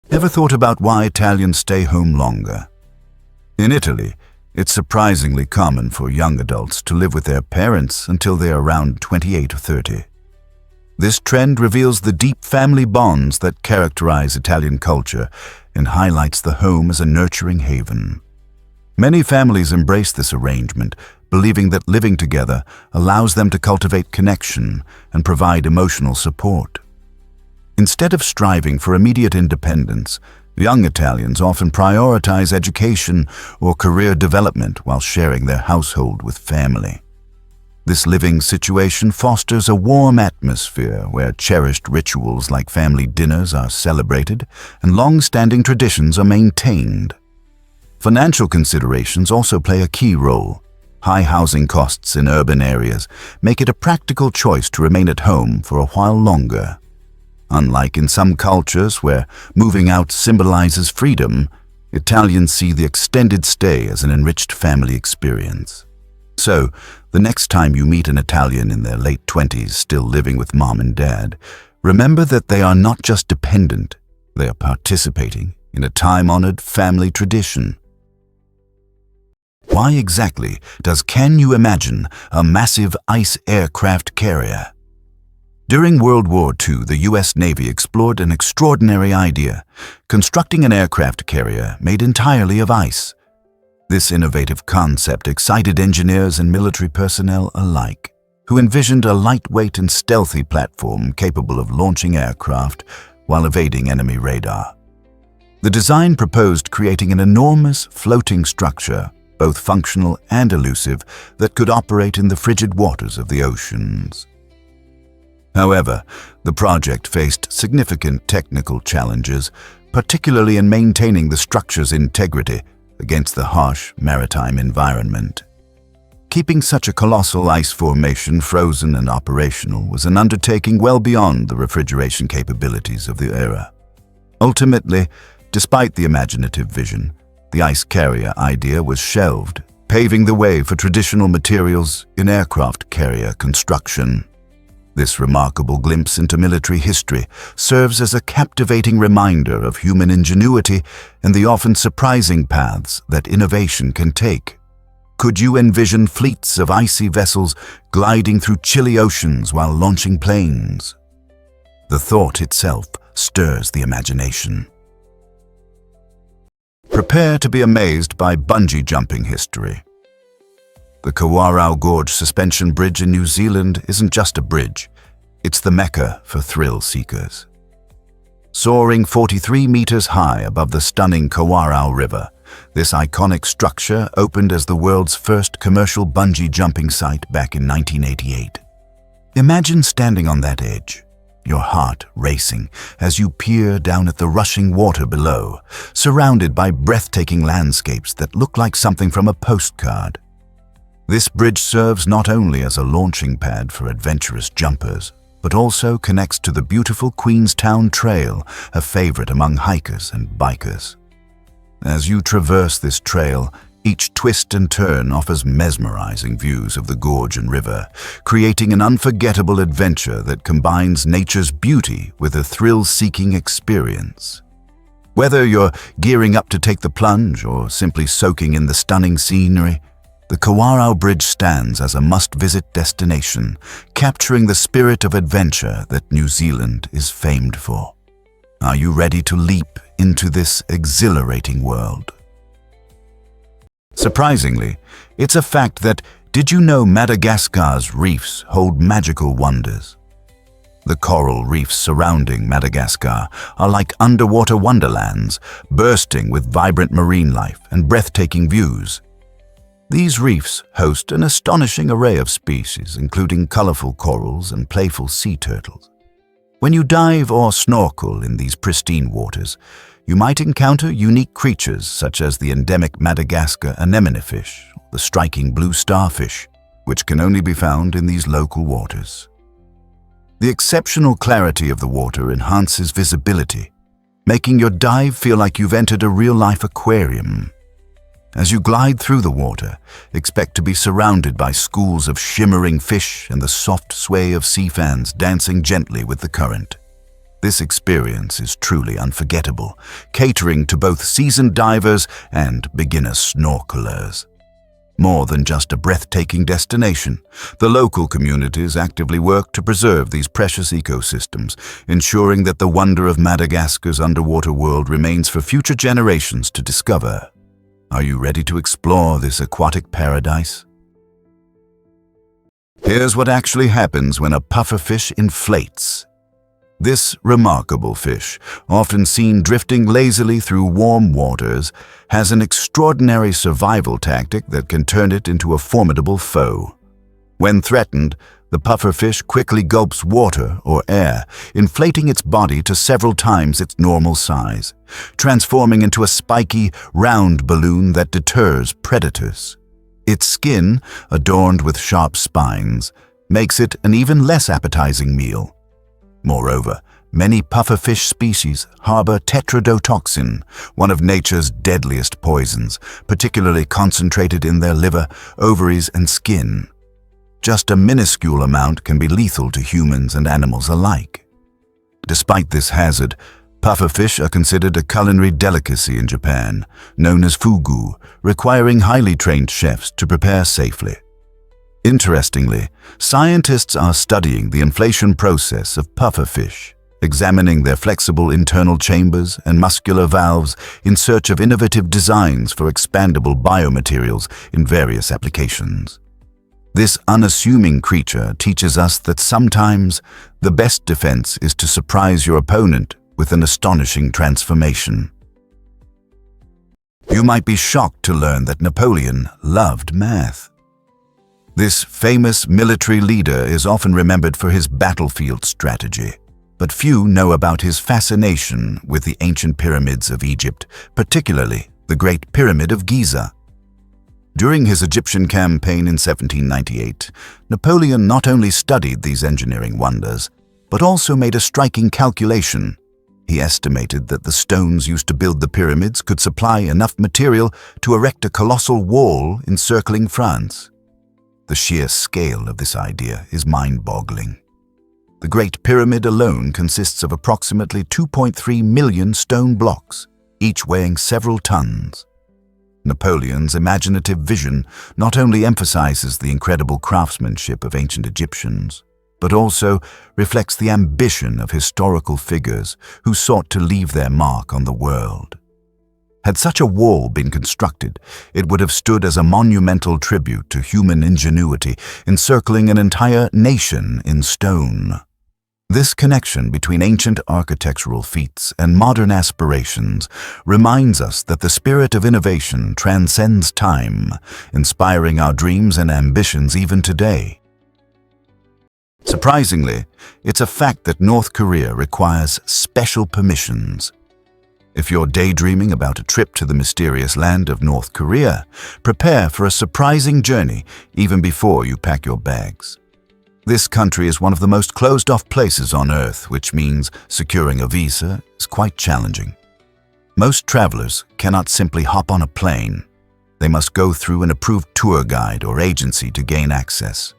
A: Ever thought about why Italians stay home longer? In Italy, it's surprisingly common for young adults to live with their parents until they are around 28 or 30. This trend reveals the deep family bonds that characterize Italian culture and highlights the home as a nurturing haven. Many families embrace this arrangement, believing that living together allows them to cultivate connection and provide emotional support. Instead of striving for immediate independence, young Italians often prioritize education or career development while sharing their household with family. This living situation fosters a warm atmosphere where cherished rituals like family dinners are celebrated and long-standing traditions are maintained. Financial considerations also play a key role. High housing costs in urban areas make it a practical choice to remain at home for a while longer. Unlike in some cultures where moving out symbolizes freedom, Italians see the extended stay as an enriched family experience. So, the next time you meet an Italian in their late 20s still living with mom and dad, remember that they are not just dependent, they are participating in a time-honored family tradition. Why exactly does Can You Imagine a massive ice aircraft carrier? During World War II, the U.S. Navy explored an extraordinary idea, constructing an aircraft carrier made entirely of ice. This innovative concept excited engineers and military personnel alike, who envisioned a lightweight and stealthy platform capable of launching aircraft while evading enemy radar. The design proposed creating an enormous floating structure, both functional and elusive, that could operate in the frigid waters of the oceans. However, the project faced significant technical challenges, particularly in maintaining the structure's integrity against the harsh maritime environment. Keeping such a colossal ice formation frozen and operational was an undertaking well beyond the refrigeration capabilities of the era. Ultimately, despite the imaginative vision, the ice carrier idea was shelved, paving the way for traditional materials in aircraft carrier construction. This remarkable glimpse into military history serves as a captivating reminder of human ingenuity and the often surprising paths that innovation can take. Could you envision fleets of icy vessels gliding through chilly oceans while launching planes? The thought itself stirs the imagination. Prepare to be amazed by bungee jumping history. The Kawarau Gorge Suspension Bridge in New Zealand isn't just a bridge, it's the mecca for thrill seekers. Soaring 43 meters high above the stunning Kawarau River, this iconic structure opened as the world's first commercial bungee jumping site back in 1988. Imagine standing on that edge, your heart racing as you peer down at the rushing water below, surrounded by breathtaking landscapes that look like something from a postcard. This bridge serves not only as a launching pad for adventurous jumpers, but also connects to the beautiful Queenstown Trail, a favorite among hikers and bikers. As you traverse this trail, each twist and turn offers mesmerizing views of the gorge and river, creating an unforgettable adventure that combines nature's beauty with a thrill-seeking experience. Whether you're gearing up to take the plunge or simply soaking in the stunning scenery, the Kawarau Bridge stands as a must-visit destination, capturing the spirit of adventure that New Zealand is famed for. Are you ready to leap into this exhilarating world? Surprisingly, it's a fact that Did you know Madagascar's reefs hold magical wonders? The coral reefs surrounding Madagascar are like underwater wonderlands, bursting with vibrant marine life and breathtaking views. These reefs host an astonishing array of species, including colorful corals and playful sea turtles. When you dive or snorkel in these pristine waters, you might encounter unique creatures such as the endemic Madagascar anemone fish, the striking blue starfish, which can only be found in these local waters. The exceptional clarity of the water enhances visibility, making your dive feel like you've entered a real-life aquarium. As you glide through the water, expect to be surrounded by schools of shimmering fish and the soft sway of sea fans dancing gently with the current. This experience is truly unforgettable, catering to both seasoned divers and beginner snorkelers. More than just a breathtaking destination, the local communities actively work to preserve these precious ecosystems, ensuring that the wonder of Madagascar's underwater world remains for future generations to discover. Are you ready to explore this aquatic paradise? Here's what actually happens when a pufferfish inflates. This remarkable fish, often seen drifting lazily through warm waters, has an extraordinary survival tactic that can turn it into a formidable foe. When threatened, the pufferfish quickly gulps water or air, inflating its body to several times its normal size, transforming into a spiky, round balloon that deters predators. Its skin, adorned with sharp spines, makes it an even less appetizing meal. Moreover, many pufferfish species harbor tetrodotoxin, one of nature's deadliest poisons, particularly concentrated in their liver, ovaries, and skin. Just a minuscule amount can be lethal to humans and animals alike. Despite this hazard, pufferfish are considered a culinary delicacy in Japan, known as fugu, requiring highly trained chefs to prepare safely. Interestingly, scientists are studying the inflation process of pufferfish, examining their flexible internal chambers and muscular valves in search of innovative designs for expandable biomaterials in various applications. This unassuming creature teaches us that sometimes the best defense is to surprise your opponent with an astonishing transformation. You might be shocked to learn that Napoleon loved math. This famous military leader is often remembered for his battlefield strategy, but few know about his fascination with the ancient pyramids of Egypt, particularly the Great Pyramid of Giza. During his Egyptian campaign in 1798, Napoleon not only studied these engineering wonders, but also made a striking calculation. He estimated that the stones used to build the pyramids could supply enough material to erect a colossal wall encircling France. The sheer scale of this idea is mind-boggling. The Great Pyramid alone consists of approximately 2.3 million stone blocks, each weighing several tons. Napoleon's imaginative vision not only emphasizes the incredible craftsmanship of ancient Egyptians, but also reflects the ambition of historical figures who sought to leave their mark on the world. Had such a wall been constructed, it would have stood as a monumental tribute to human ingenuity, encircling an entire nation in stone. This connection between ancient architectural feats and modern aspirations reminds us that the spirit of innovation transcends time, inspiring our dreams and ambitions even today. Surprisingly, it's a fact that North Korea requires special permissions. If you're daydreaming about a trip to the mysterious land of North Korea, prepare for a surprising journey even before you pack your bags. This country is one of the most closed-off places on Earth, which means securing a visa is quite challenging. Most travelers cannot simply hop on a plane. They must go through an approved tour guide or agency to gain access.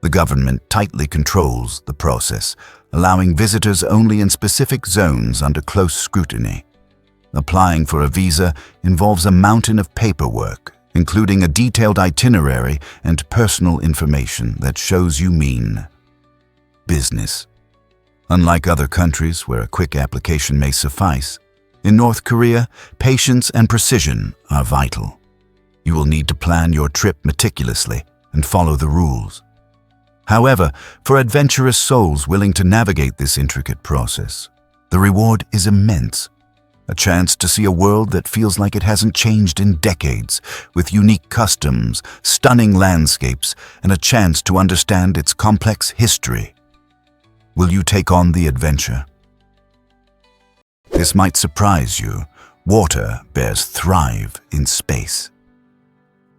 A: The government tightly controls the process, allowing visitors only in specific zones under close scrutiny. Applying for a visa involves a mountain of paperwork, including a detailed itinerary and personal information that shows you mean business. Unlike other countries where a quick application may suffice, in North Korea, patience and precision are vital. You will need to plan your trip meticulously, and follow the rules. However, for adventurous souls willing to navigate this intricate process, the reward is immense. A chance to see a world that feels like it hasn't changed in decades, with unique customs, stunning landscapes, and a chance to understand its complex history. Will you take on the adventure? This might surprise you. Water bears thrive in space.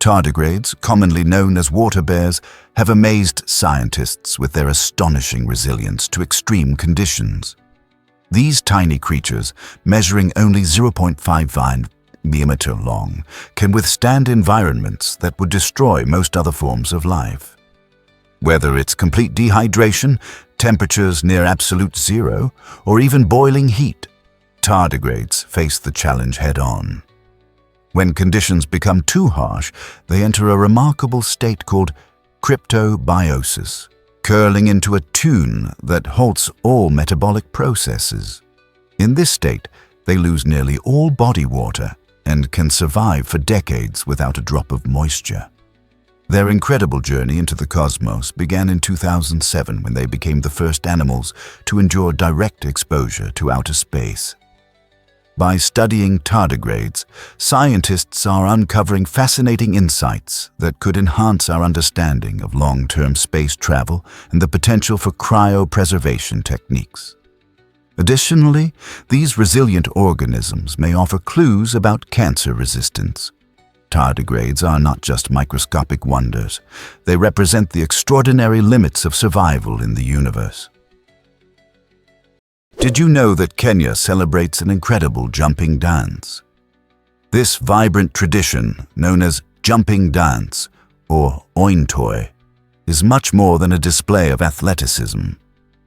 A: Tardigrades, commonly known as water bears, have amazed scientists with their astonishing resilience to extreme conditions. These tiny creatures, measuring only 0.55 millimeter long, can withstand environments that would destroy most other forms of life. Whether it's complete dehydration, temperatures near absolute zero, or even boiling heat, tardigrades face the challenge head-on. When conditions become too harsh, they enter a remarkable state called cryptobiosis, curling into a tune that halts all metabolic processes. In this state, they lose nearly all body water and can survive for decades without a drop of moisture. Their incredible journey into the cosmos began in 2007 when they became the first animals to endure direct exposure to outer space. By studying tardigrades, scientists are uncovering fascinating insights that could enhance our understanding of long-term space travel and the potential for cryopreservation techniques. Additionally, these resilient organisms may offer clues about cancer resistance. Tardigrades are not just microscopic wonders. They represent the extraordinary limits of survival in the universe. Did you know that Kenya celebrates an incredible jumping dance? This vibrant tradition, known as jumping dance, or ointoi, is much more than a display of athleticism.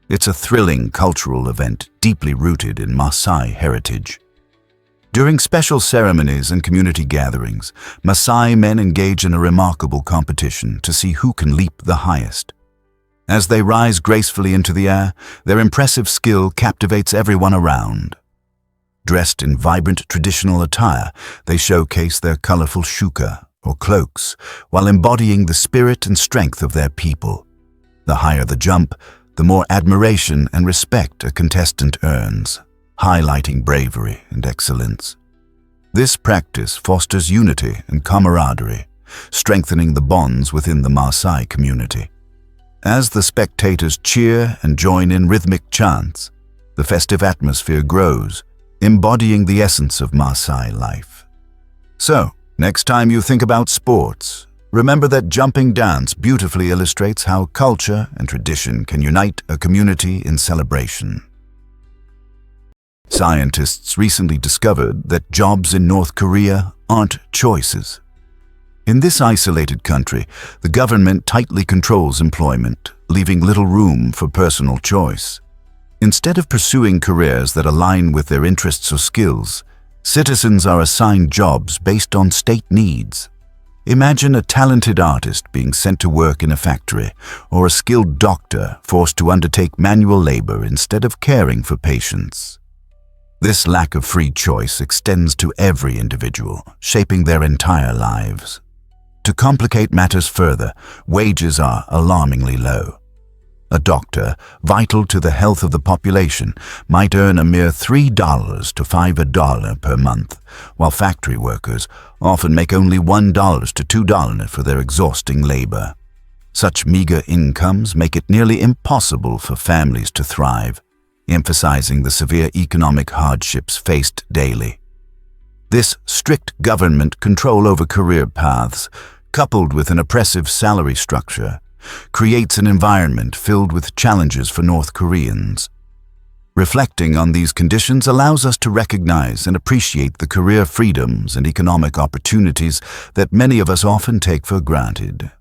A: It's a thrilling cultural event deeply rooted in Maasai heritage. During special ceremonies and community gatherings, Maasai men engage in a remarkable competition to see who can leap the highest. As they rise gracefully into the air, their impressive skill captivates everyone around. Dressed in vibrant traditional attire, they showcase their colorful shuka, or cloaks, while embodying the spirit and strength of their people. The higher the jump, the more admiration and respect a contestant earns, highlighting bravery and excellence. This practice fosters unity and camaraderie, strengthening the bonds within the Maasai community. As the spectators cheer and join in rhythmic chants, the festive atmosphere grows, embodying the essence of Maasai life. So, next time you think about sports, remember that jumping dance beautifully illustrates how culture and tradition can unite a community in celebration. Scientists recently discovered that jobs in North Korea aren't choices. In this isolated country, the government tightly controls employment, leaving little room for personal choice. Instead of pursuing careers that align with their interests or skills, citizens are assigned jobs based on state needs. Imagine a talented artist being sent to work in a factory, or a skilled doctor forced to undertake manual labor instead of caring for patients. This lack of free choice extends to every individual, shaping their entire lives. To complicate matters further, wages are alarmingly low. A doctor, vital to the health of the population, might earn a mere $3 to $5 per month, while factory workers often make only $1 to $2 for their exhausting labor. Such meager incomes make it nearly impossible for families to thrive, emphasizing the severe economic hardships faced daily. This strict government control over career paths, coupled with an oppressive salary structure, creates an environment filled with challenges for North Koreans. Reflecting on these conditions allows us to recognize and appreciate the career freedoms and economic opportunities that many of us often take for granted.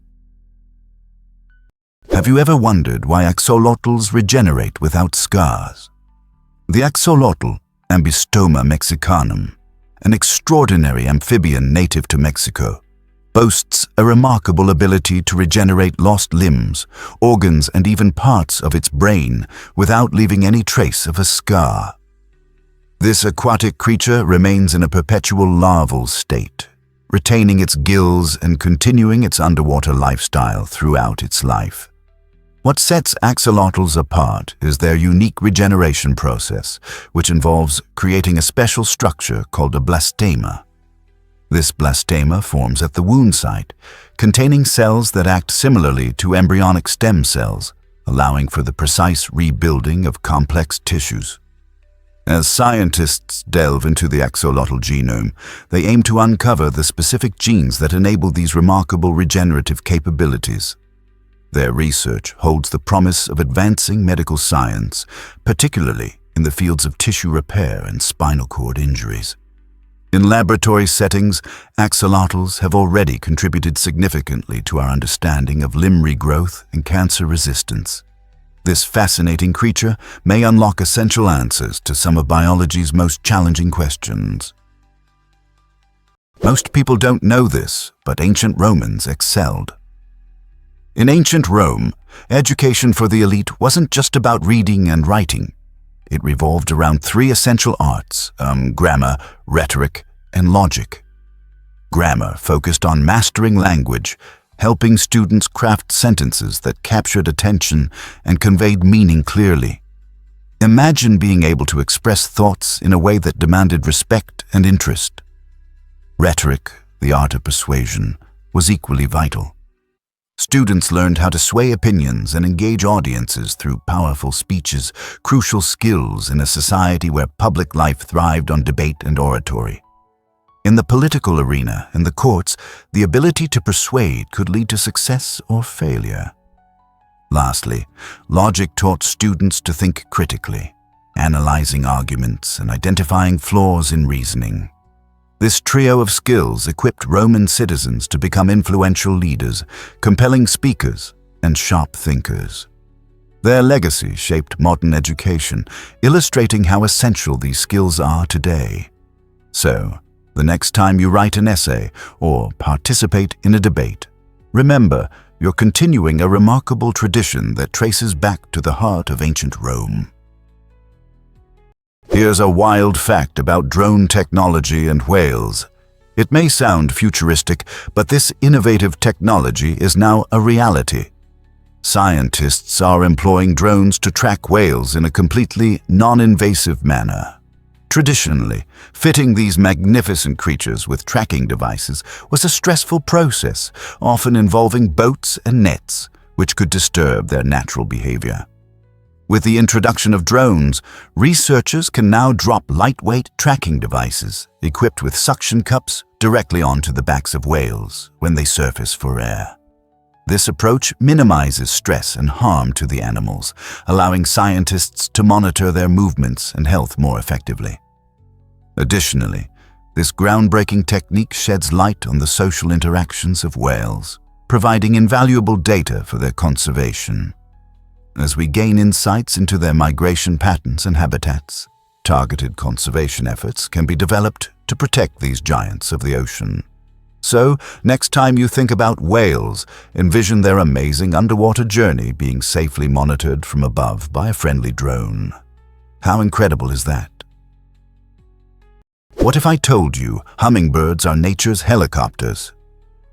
A: Have you ever wondered why axolotls regenerate without scars? The axolotl, Ambystoma mexicanum, an extraordinary amphibian native to Mexico, boasts a remarkable ability to regenerate lost limbs, organs, and even parts of its brain without leaving any trace of a scar. This aquatic creature remains in a perpetual larval state, retaining its gills and continuing its underwater lifestyle throughout its life. What sets axolotls apart is their unique regeneration process, which involves creating a special structure called a blastema. This blastema forms at the wound site, containing cells that act similarly to embryonic stem cells, allowing for the precise rebuilding of complex tissues. As scientists delve into the axolotl genome, they aim to uncover the specific genes that enable these remarkable regenerative capabilities. Their research holds the promise of advancing medical science, particularly in the fields of tissue repair and spinal cord injuries. In laboratory settings, axolotls have already contributed significantly to our understanding of limb regrowth and cancer resistance. This fascinating creature may unlock essential answers to some of biology's most challenging questions. Most people don't know this, but ancient Romans excelled. In ancient Rome, education for the elite wasn't just about reading and writing. It revolved around three essential arts: grammar, rhetoric, and logic. Grammar focused on mastering language, helping students craft sentences that captured attention and conveyed meaning clearly. Imagine being able to express thoughts in a way that demanded respect and interest. Rhetoric, the art of persuasion, was equally vital. Students learned how to sway opinions and engage audiences through powerful speeches, crucial skills in a society where public life thrived on debate and oratory. In the political arena and the courts, the ability to persuade could lead to success or failure. Lastly, logic taught students to think critically, analyzing arguments and identifying flaws in reasoning. This trio of skills equipped Roman citizens to become influential leaders, compelling speakers, and sharp thinkers. Their legacy shaped modern education, illustrating how essential these skills are today. So, the next time you write an essay or participate in a debate, remember you're continuing a remarkable tradition that traces back to the heart of ancient Rome. Here's a wild fact about drone technology and whales. It may sound futuristic, but this innovative technology is now a reality. Scientists are employing drones to track whales in a completely non-invasive manner. Traditionally, fitting these magnificent creatures with tracking devices was a stressful process, often involving boats and nets, which could disturb their natural behavior. With the introduction of drones, researchers can now drop lightweight tracking devices equipped with suction cups directly onto the backs of whales when they surface for air. This approach minimizes stress and harm to the animals, allowing scientists to monitor their movements and health more effectively. Additionally, this groundbreaking technique sheds light on the social interactions of whales, providing invaluable data for their conservation. As we gain insights into their migration patterns and habitats, targeted conservation efforts can be developed to protect these giants of the ocean. So, next time you think about whales, envision their amazing underwater journey being safely monitored from above by a friendly drone. How incredible is that? What if I told you hummingbirds are nature's helicopters?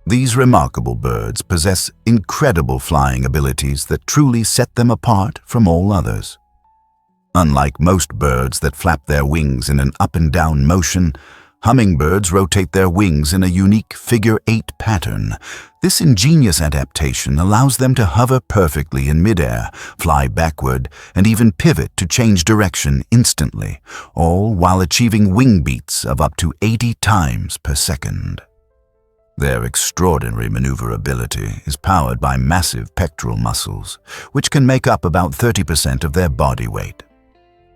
A: These remarkable birds possess incredible flying abilities that truly set them apart from all others. Unlike most birds that flap their wings in an up and down motion, hummingbirds rotate their wings in a unique figure-8 pattern. This ingenious adaptation allows them to hover perfectly in midair, fly backward, and even pivot to change direction instantly, all while achieving wing beats of up to 80 times per second. Their extraordinary maneuverability is powered by massive pectoral muscles, which can make up about 30% of their body weight.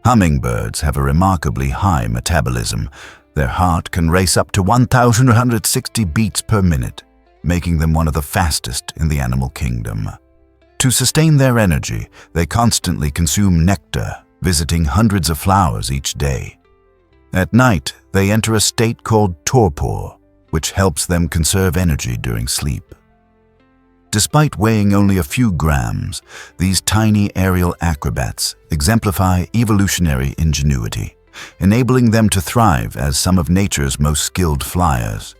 A: Hummingbirds have a remarkably high metabolism. Their heart can race up to 1,160 beats per minute, making them one of the fastest in the animal kingdom. To sustain their energy, they constantly consume nectar, visiting hundreds of flowers each day. At night, they enter a state called torpor, which helps them conserve energy during sleep. Despite weighing only a few grams, these tiny aerial acrobats exemplify evolutionary ingenuity, enabling them to thrive as some of nature's most skilled flyers.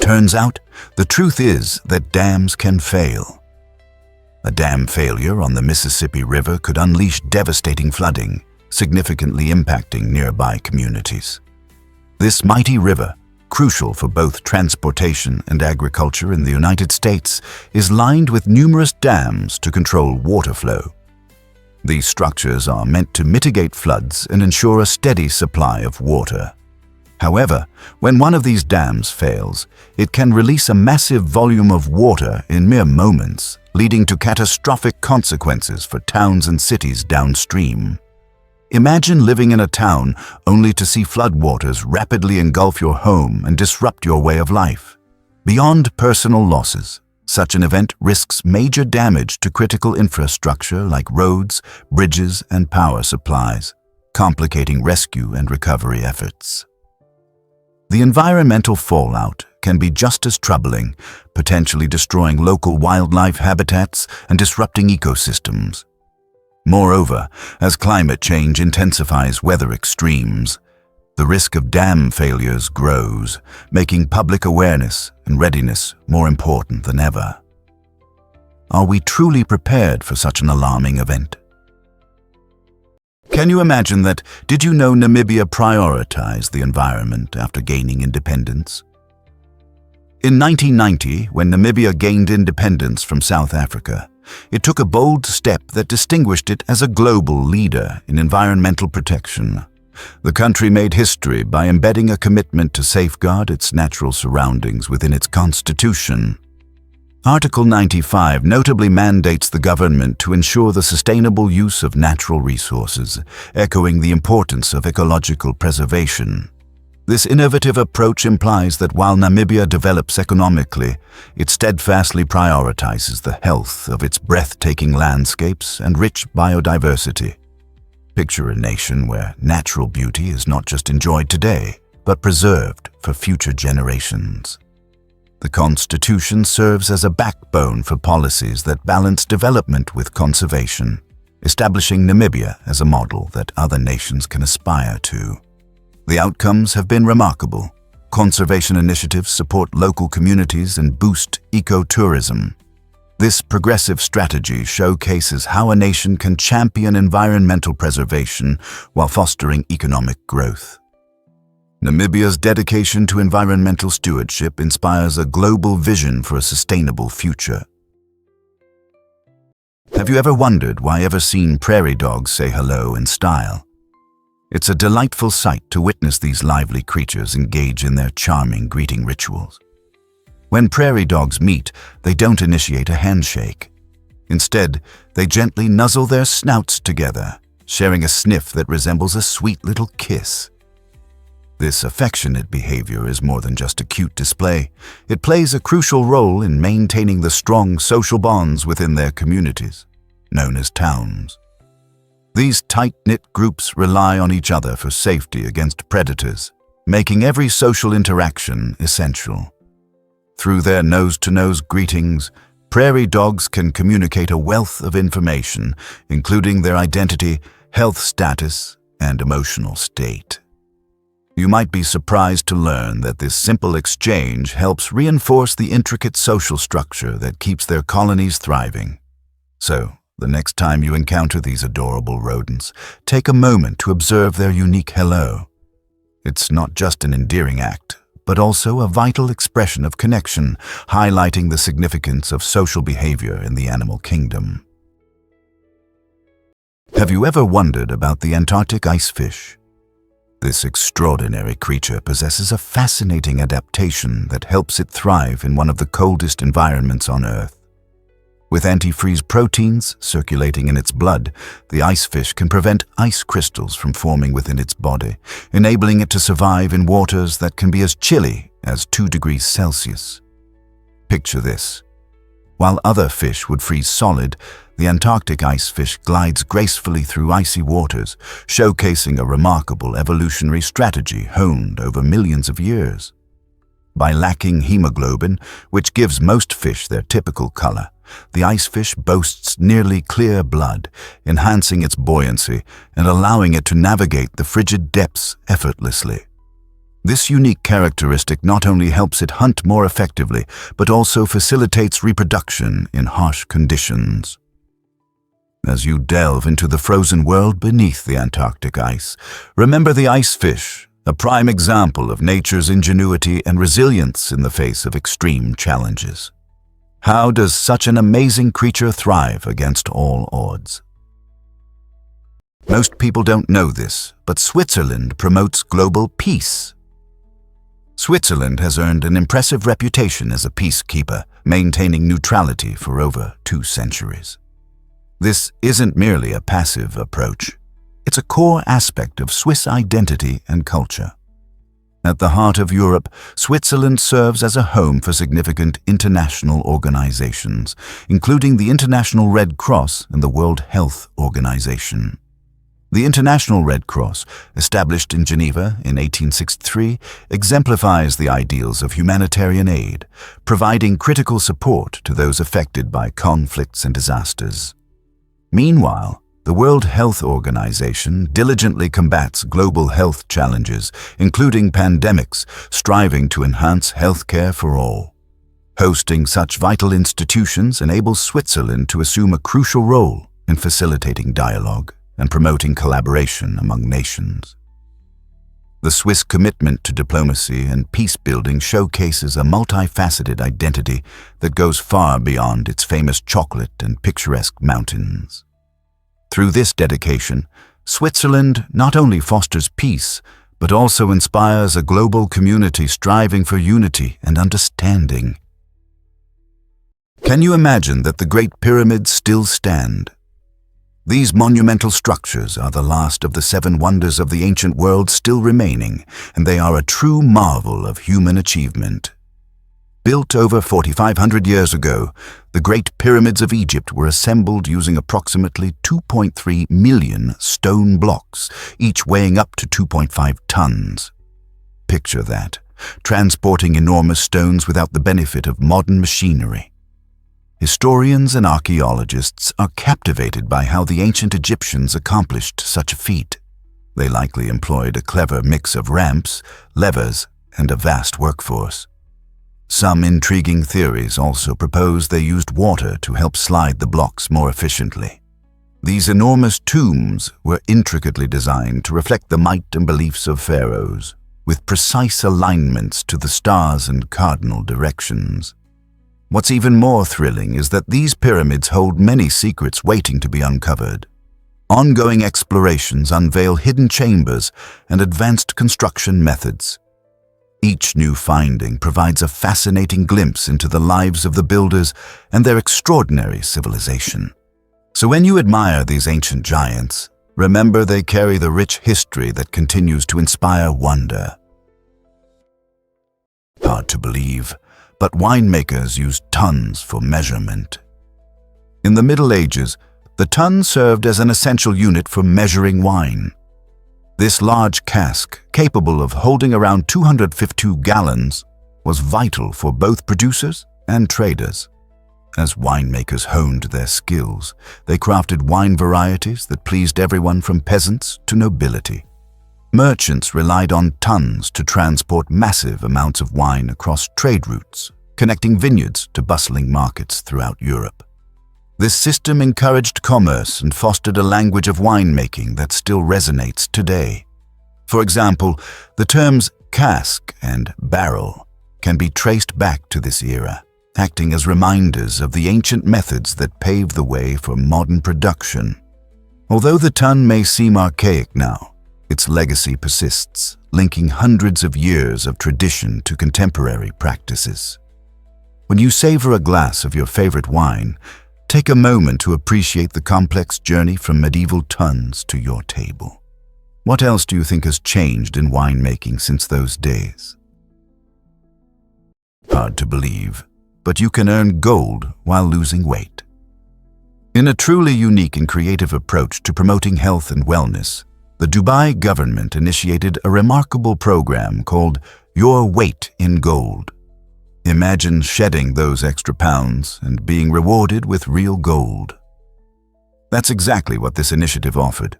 A: Turns out, the truth is that dams can fail. A dam failure on the Mississippi River could unleash devastating flooding, significantly impacting nearby communities. This mighty river, crucial for both transportation and agriculture in the United States, is lined with numerous dams to control water flow. These structures are meant to mitigate floods and ensure a steady supply of water. However, when one of these dams fails, it can release a massive volume of water in mere moments, leading to catastrophic consequences for towns and cities downstream. Imagine living in a town only to see floodwaters rapidly engulf your home and disrupt your way of life. Beyond personal losses, such an event risks major damage to critical infrastructure like roads, bridges, and power supplies, complicating rescue and recovery efforts. The environmental fallout can be just as troubling, potentially destroying local wildlife habitats and disrupting ecosystems. Moreover, as climate change intensifies weather extremes, the risk of dam failures grows, making public awareness and readiness more important than ever. Are we truly prepared for such an alarming event? Can you imagine that? Did you know Namibia prioritized the environment after gaining independence? In 1990, when Namibia gained independence from South Africa, it took a bold step that distinguished it as a global leader in environmental protection. The country made history by embedding a commitment to safeguard its natural surroundings within its constitution. Article 95 notably mandates the government to ensure the sustainable use of natural resources, echoing the importance of ecological preservation. This innovative approach implies that while Namibia develops economically, it steadfastly prioritizes the health of its breathtaking landscapes and rich biodiversity. Picture a nation where natural beauty is not just enjoyed today, but preserved for future generations. The Constitution serves as a backbone for policies that balance development with conservation, establishing Namibia as a model that other nations can aspire to. The outcomes have been remarkable. Conservation initiatives support local communities and boost ecotourism. This progressive strategy showcases how a nation can champion environmental preservation while fostering economic growth. Namibia's dedication to environmental stewardship inspires a global vision for a sustainable future. Have you ever wondered why ever seen prairie dogs say hello in style? It's a delightful sight to witness these lively creatures engage in their charming greeting rituals. When prairie dogs meet, they don't initiate a handshake. Instead, they gently nuzzle their snouts together, sharing a sniff that resembles a sweet little kiss. This affectionate behavior is more than just a cute display. It plays a crucial role in maintaining the strong social bonds within their communities, known as towns. These tight-knit groups rely on each other for safety against predators, making every social interaction essential. Through their nose-to-nose greetings, prairie dogs can communicate a wealth of information, including their identity, health status, and emotional state. You might be surprised to learn that this simple exchange helps reinforce the intricate social structure that keeps their colonies thriving. So, the next time you encounter these adorable rodents, take a moment to observe their unique hello. It's not just an endearing act, but also a vital expression of connection, highlighting the significance of social behavior in the animal kingdom. Have you ever wondered about the Antarctic ice fish? This extraordinary creature possesses a fascinating adaptation that helps it thrive in one of the coldest environments on Earth. With antifreeze proteins circulating in its blood, the ice fish can prevent ice crystals from forming within its body, enabling it to survive in waters that can be as chilly as 2 degrees Celsius. Picture this. While other fish would freeze solid, the Antarctic ice fish glides gracefully through icy waters, showcasing a remarkable evolutionary strategy honed over millions of years. By lacking hemoglobin, which gives most fish their typical color, the ice fish boasts nearly clear blood, enhancing its buoyancy and allowing it to navigate the frigid depths effortlessly. This unique characteristic not only helps it hunt more effectively, but also facilitates reproduction in harsh conditions. As you delve into the frozen world beneath the Antarctic ice, remember the ice fish, a prime example of nature's ingenuity and resilience in the face of extreme challenges. How does such an amazing creature thrive against all odds? Most people don't know this, but Switzerland promotes global peace. Switzerland has earned an impressive reputation as a peacekeeper, maintaining neutrality for over 2 centuries. This isn't merely a passive approach. It's a core aspect of Swiss identity and culture. At the heart of Europe, Switzerland serves as a home for significant international organizations, including the International Red Cross and the World Health Organization. The International Red Cross, established in Geneva in 1863, exemplifies the ideals of humanitarian aid, providing critical support to those affected by conflicts and disasters. Meanwhile, the World Health Organization diligently combats global health challenges, including pandemics, striving to enhance healthcare for all. Hosting such vital institutions enables Switzerland to assume a crucial role in facilitating dialogue and promoting collaboration among nations. The Swiss commitment to diplomacy and peace-building showcases a multifaceted identity that goes far beyond its famous chocolate and picturesque mountains. Through this dedication, Switzerland not only fosters peace, but also inspires a global community striving for unity and understanding. Can you imagine that the Great Pyramids still stand? These monumental structures are the last of the 7 wonders of the ancient world still remaining, and they are a true marvel of human achievement. Built over 4,500 years ago, the Great Pyramids of Egypt were assembled using approximately 2.3 million stone blocks, each weighing up to 2.5 tons. Picture that, transporting enormous stones without the benefit of modern machinery. Historians and archaeologists are captivated by how the ancient Egyptians accomplished such a feat. They likely employed a clever mix of ramps, levers, and a vast workforce. Some intriguing theories also propose they used water to help slide the blocks more efficiently. These enormous tombs were intricately designed to reflect the might and beliefs of pharaohs, with precise alignments to the stars and cardinal directions. What's even more thrilling is that these pyramids hold many secrets waiting to be uncovered. Ongoing explorations unveil hidden chambers and advanced construction methods. Each new finding provides a fascinating glimpse into the lives of the builders and their extraordinary civilization. So when you admire these ancient giants, remember they carry the rich history that continues to inspire wonder. Hard to believe, but winemakers used tons for measurement. In the Middle Ages, the ton served as an essential unit for measuring wine. This large cask, capable of holding around 252 gallons, was vital for both producers and traders. As winemakers honed their skills, they crafted wine varieties that pleased everyone from peasants to nobility. Merchants relied on tons to transport massive amounts of wine across trade routes, connecting vineyards to bustling markets throughout Europe. This system encouraged commerce and fostered a language of winemaking that still resonates today. For example, the terms cask and barrel can be traced back to this era, acting as reminders of the ancient methods that paved the way for modern production. Although the ton may seem archaic now, its legacy persists, linking hundreds of years of tradition to contemporary practices. When you savor a glass of your favorite wine, take a moment to appreciate the complex journey from medieval tons to your table. What else do you think has changed in winemaking since those days? Hard to believe, but you can earn gold while losing weight. In a truly unique and creative approach to promoting health and wellness, the Dubai government initiated a remarkable program called Your Weight in Gold. Imagine shedding those extra pounds and being rewarded with real gold. That's exactly what this initiative offered.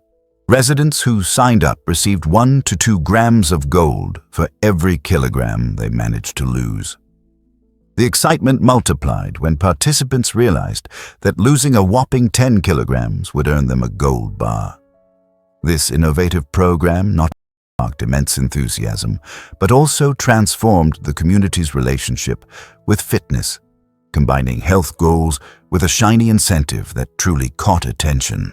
A: Residents who signed up received 1 to 2 grams of gold for every kilogram they managed to lose. The excitement multiplied when participants realized that losing a whopping 10 kilograms would earn them a gold bar. This innovative program not only sparked immense enthusiasm, but also transformed the community's relationship with fitness, combining health goals with a shiny incentive that truly caught attention.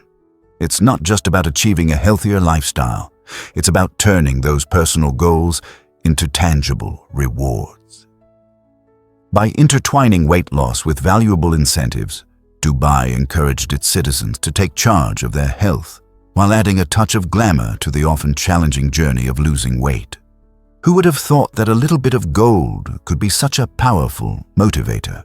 A: It's not just about achieving a healthier lifestyle. It's about turning those personal goals into tangible rewards. By intertwining weight loss with valuable incentives, Dubai encouraged its citizens to take charge of their health, while adding a touch of glamour to the often challenging journey of losing weight. Who would have thought that a little bit of gold could be such a powerful motivator?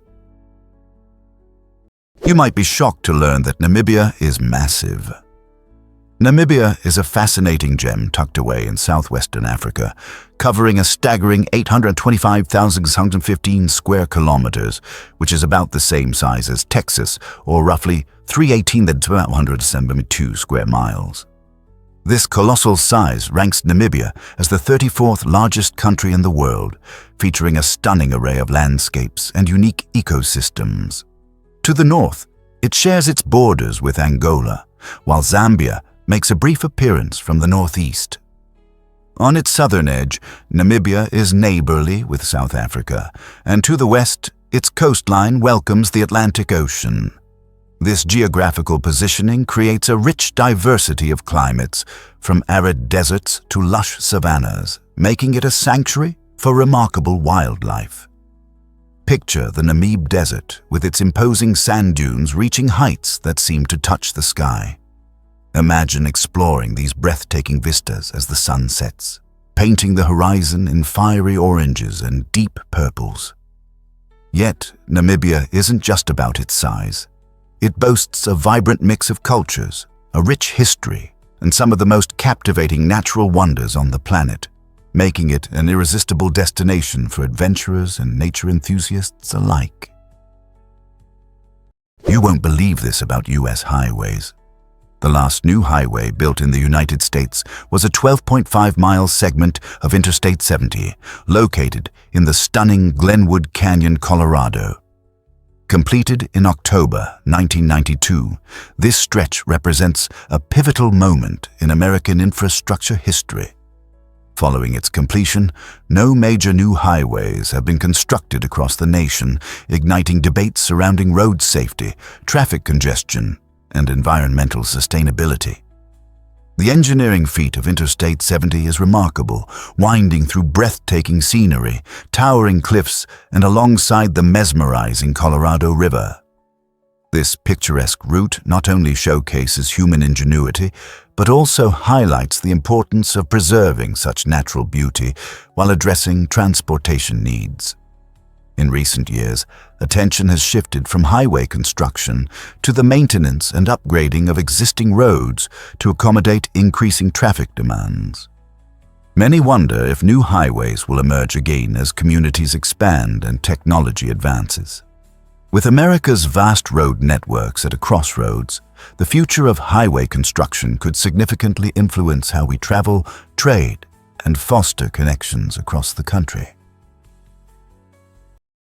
A: You might be shocked to learn that Namibia is massive. Namibia is a fascinating gem tucked away in southwestern Africa, covering a staggering 825,615 square kilometers, which is about the same size as Texas, or roughly 318,272 square miles. This colossal size ranks Namibia as the 34th largest country in the world, featuring a stunning array of landscapes and unique ecosystems. To the north, it shares its borders with Angola, while Zambia makes a brief appearance from the northeast. On its southern edge, Namibia is neighborly with South Africa, and to the west, its coastline welcomes the Atlantic Ocean. This geographical positioning creates a rich diversity of climates, from arid deserts to lush savannas, making it a sanctuary for remarkable wildlife. Picture the Namib Desert with its imposing sand dunes reaching heights that seem to touch the sky. Imagine exploring these breathtaking vistas as the sun sets, painting the horizon in fiery oranges and deep purples. Yet, Namibia isn't just about its size. It boasts a vibrant mix of cultures, a rich history, and some of the most captivating natural wonders on the planet, making it an irresistible destination for adventurers and nature enthusiasts alike. You won't believe this about U.S. highways. The last new highway built in the United States was a 12.5-mile segment of Interstate 70, located in the stunning Glenwood Canyon, Colorado. Completed in October 1992, this stretch represents a pivotal moment in American infrastructure history. Following its completion, no major new highways have been constructed across the nation, igniting debates surrounding road safety, traffic congestion, and environmental sustainability. The engineering feat of Interstate 70 is remarkable, winding through breathtaking scenery, towering cliffs, and alongside the mesmerizing Colorado River. This picturesque route not only showcases human ingenuity, but also highlights the importance of preserving such natural beauty while addressing transportation needs. In recent years, attention has shifted from highway construction to the maintenance and upgrading of existing roads to accommodate increasing traffic demands. Many wonder if new highways will emerge again as communities expand and technology advances. With America's vast road networks at a crossroads, the future of highway construction could significantly influence how we travel, trade, and foster connections across the country.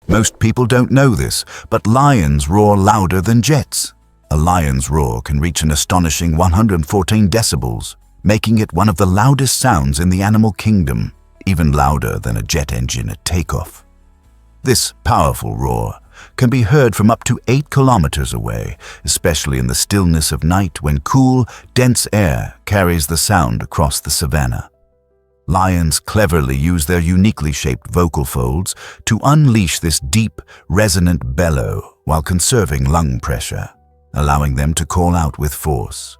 A: Most people don't know this, but lions roar louder than jets. A lion's roar can reach an astonishing 114 decibels, making it one of the loudest sounds in the animal kingdom, even louder than a jet engine at takeoff. This powerful roar can be heard from up to 8 kilometers away, especially in the stillness of night when cool, dense air carries the sound across the savanna. Lions cleverly use their uniquely shaped vocal folds to unleash this deep, resonant bellow while conserving lung pressure, allowing them to call out with force.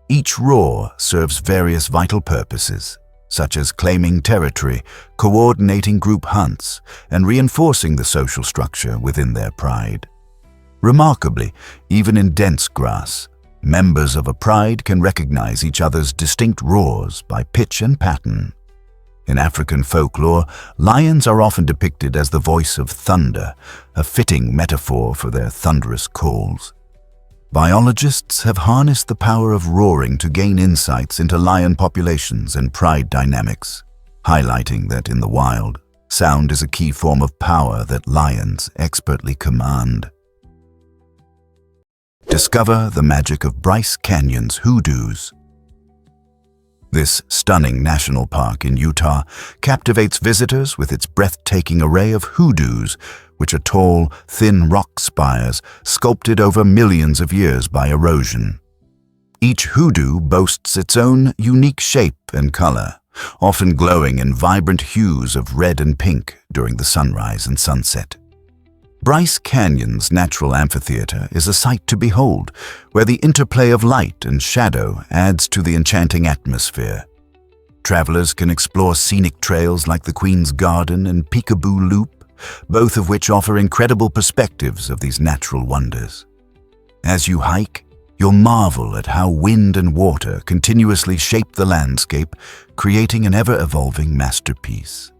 A: Each roar serves various vital purposes, such as claiming territory, coordinating group hunts, and reinforcing the social structure within their pride. Remarkably, even in dense grass, members of a pride can recognize each other's distinct roars by pitch and pattern. In African folklore, lions are often depicted as the voice of thunder, a fitting metaphor for their thunderous calls. Biologists have harnessed the power of roaring to gain insights into lion populations and pride dynamics, highlighting that in the wild, sound is a key form of power that lions expertly command. Discover the magic of Bryce Canyon's hoodoos. This stunning national park in Utah captivates visitors with its breathtaking array of hoodoos, which are tall, thin rock spires sculpted over millions of years by erosion. Each hoodoo boasts its own unique shape and color, often glowing in vibrant hues of red and pink during the sunrise and sunset. Bryce Canyon's natural amphitheater is a sight to behold, where the interplay of light and shadow adds to the enchanting atmosphere. Travelers can explore scenic trails like the Queen's Garden and Peekaboo Loop, both of which offer incredible perspectives of these natural wonders. As you hike, you'll marvel at how wind and water continuously shape the landscape, creating an ever-evolving masterpiece.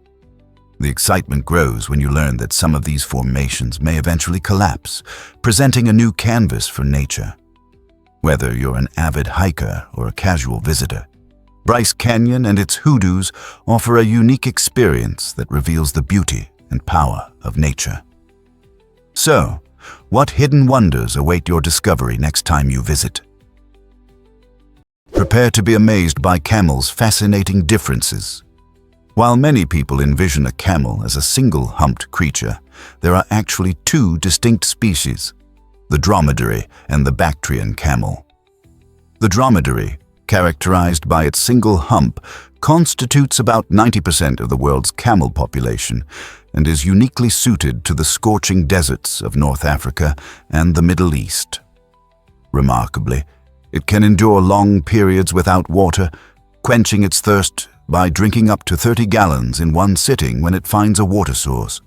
A: The excitement grows when you learn that some of these formations may eventually collapse, presenting a new canvas for nature. Whether you're an avid hiker or a casual visitor, Bryce Canyon and its hoodoos offer a unique experience that reveals the beauty and power of nature. So, what hidden wonders await your discovery next time you visit? Prepare to be amazed by camels' fascinating differences. While many people envision a camel as a single-humped creature, there are actually two distinct species, the dromedary and the Bactrian camel. The dromedary, characterized by its single hump, constitutes about 90% of the world's camel population and is uniquely suited to the scorching deserts of North Africa and the Middle East. Remarkably, it can endure long periods without water, quenching its thirst by drinking up to 30 gallons in one sitting when it finds a water source.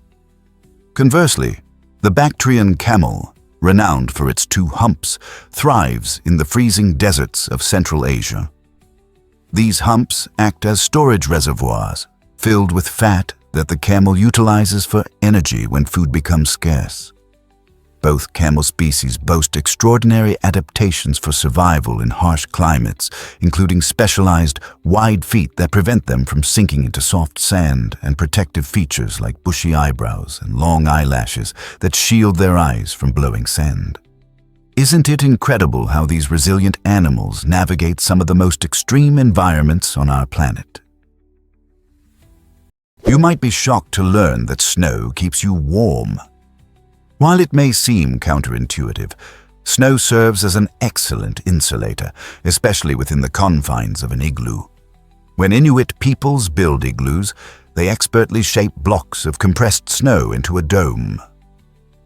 A: Conversely, the Bactrian camel, renowned for its two humps, thrives in the freezing deserts of Central Asia. These humps act as storage reservoirs, filled with fat that the camel utilizes for energy when food becomes scarce. Both camel species boast extraordinary adaptations for survival in harsh climates, including specialized, wide feet that prevent them from sinking into soft sand and protective features like bushy eyebrows and long eyelashes that shield their eyes from blowing sand. Isn't it incredible how these resilient animals navigate some of the most extreme environments on our planet? You might be shocked to learn that snow keeps you warm. While it may seem counterintuitive, snow serves as an excellent insulator, especially within the confines of an igloo. When Inuit peoples build igloos, they expertly shape blocks of compressed snow into a dome.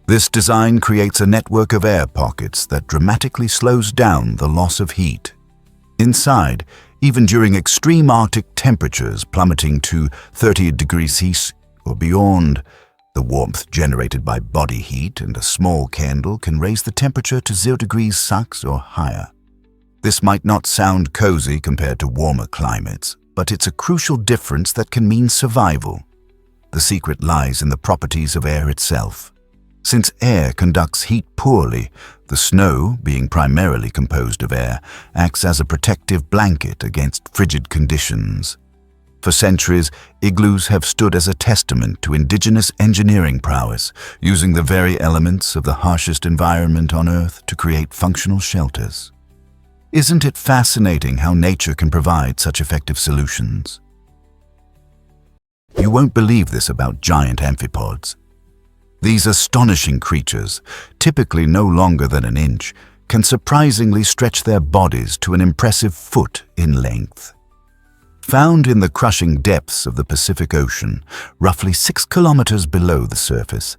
A: This design creates a network of air pockets that dramatically slows down the loss of heat. Inside, even during extreme Arctic temperatures plummeting to 30 degrees Celsius or beyond, the warmth generated by body heat and a small candle can raise the temperature to 0 degrees Celsius or higher. This might not sound cozy compared to warmer climates, but it's a crucial difference that can mean survival. The secret lies in the properties of air itself. Since air conducts heat poorly, the snow, being primarily composed of air, acts as a protective blanket against frigid conditions. For centuries, igloos have stood as a testament to indigenous engineering prowess, using the very elements of the harshest environment on Earth to create functional shelters. Isn't it fascinating how nature can provide such effective solutions? You won't believe this about giant amphipods. These astonishing creatures, typically no longer than an inch, can surprisingly stretch their bodies to an impressive foot in length. Found in the crushing depths of the Pacific Ocean, roughly 6 kilometers below the surface,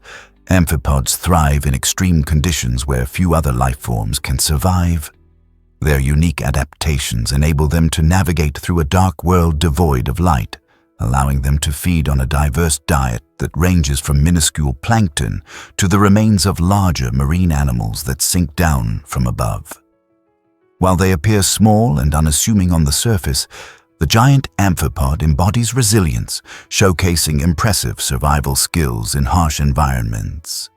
A: amphipods thrive in extreme conditions where few other life forms can survive. Their unique adaptations enable them to navigate through a dark world devoid of light, allowing them to feed on a diverse diet that ranges from minuscule plankton to the remains of larger marine animals that sink down from above. While they appear small and unassuming on the surface, the giant amphipod embodies resilience, showcasing impressive survival skills in harsh environments.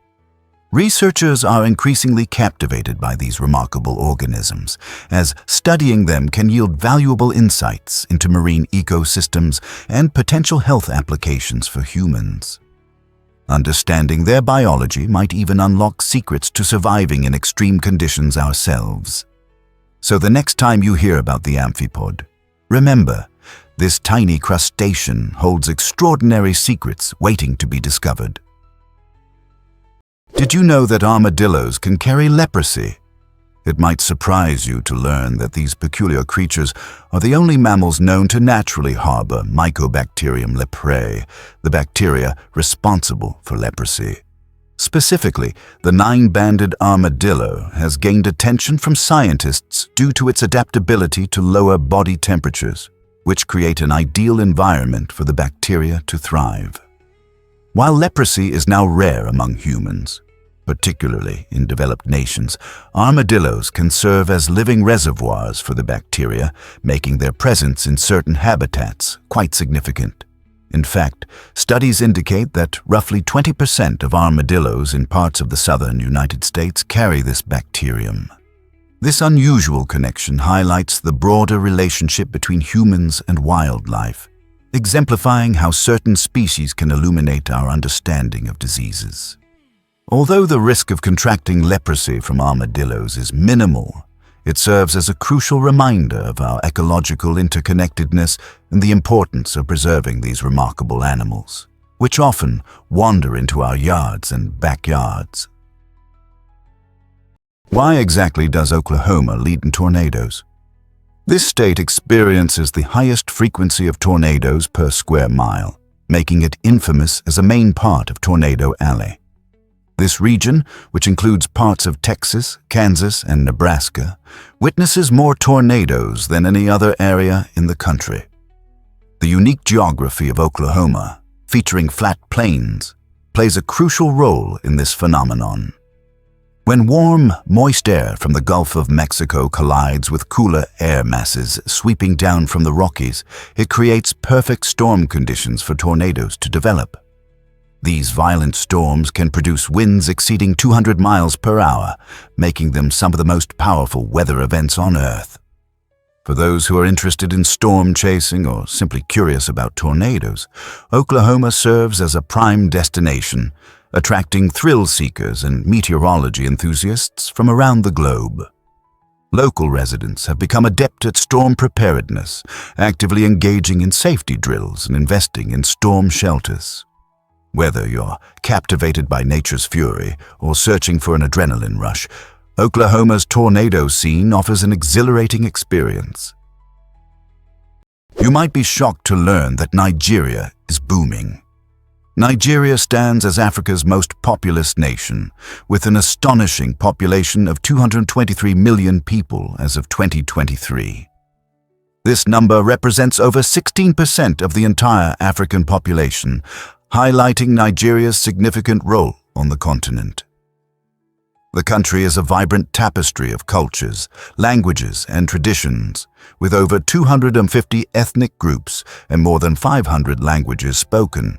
A: Researchers are increasingly captivated by these remarkable organisms, as studying them can yield valuable insights into marine ecosystems and potential health applications for humans. Understanding their biology might even unlock secrets to surviving in extreme conditions ourselves. So the next time you hear about the amphipod, remember, this tiny crustacean holds extraordinary secrets waiting to be discovered. Did you know that armadillos can carry leprosy? It might surprise you to learn that these peculiar creatures are the only mammals known to naturally harbor Mycobacterium leprae, the bacteria responsible for leprosy. Specifically, the 9-banded armadillo has gained attention from scientists due to its adaptability to lower body temperatures, which create an ideal environment for the bacteria to thrive. While leprosy is now rare among humans, particularly in developed nations, armadillos can serve as living reservoirs for the bacteria, making their presence in certain habitats quite significant. In fact, studies indicate that roughly 20% of armadillos in parts of the southern United States carry this bacterium. This unusual connection highlights the broader relationship between humans and wildlife, exemplifying how certain species can illuminate our understanding of diseases. Although the risk of contracting leprosy from armadillos is minimal, it serves as a crucial reminder of our ecological interconnectedness and the importance of preserving these remarkable animals, which often wander into our yards and backyards. Why exactly does Oklahoma lead in tornadoes? This state experiences the highest frequency of tornadoes per square mile, making it infamous as a main part of Tornado Alley. This region, which includes parts of Texas, Kansas, and Nebraska, witnesses more tornadoes than any other area in the country. The unique geography of Oklahoma, featuring flat plains, plays a crucial role in this phenomenon. When warm, moist air from the Gulf of Mexico collides with cooler air masses sweeping down from the Rockies, it creates perfect storm conditions for tornadoes to develop. These violent storms can produce winds exceeding 200 miles per hour, making them some of the most powerful weather events on Earth. For those who are interested in storm chasing or simply curious about tornadoes, Oklahoma serves as a prime destination, attracting thrill seekers and meteorology enthusiasts from around the globe. Local residents have become adept at storm preparedness, actively engaging in safety drills and investing in storm shelters. Whether you're captivated by nature's fury or searching for an adrenaline rush, Oklahoma's tornado scene offers an exhilarating experience. You might be shocked to learn that Nigeria is booming. Nigeria stands as Africa's most populous nation, with an astonishing population of 223 million people as of 2023. This number represents over 16% of the entire African population, highlighting Nigeria's significant role on the continent. The country is a vibrant tapestry of cultures, languages, and traditions, with over 250 ethnic groups and more than 500 languages spoken.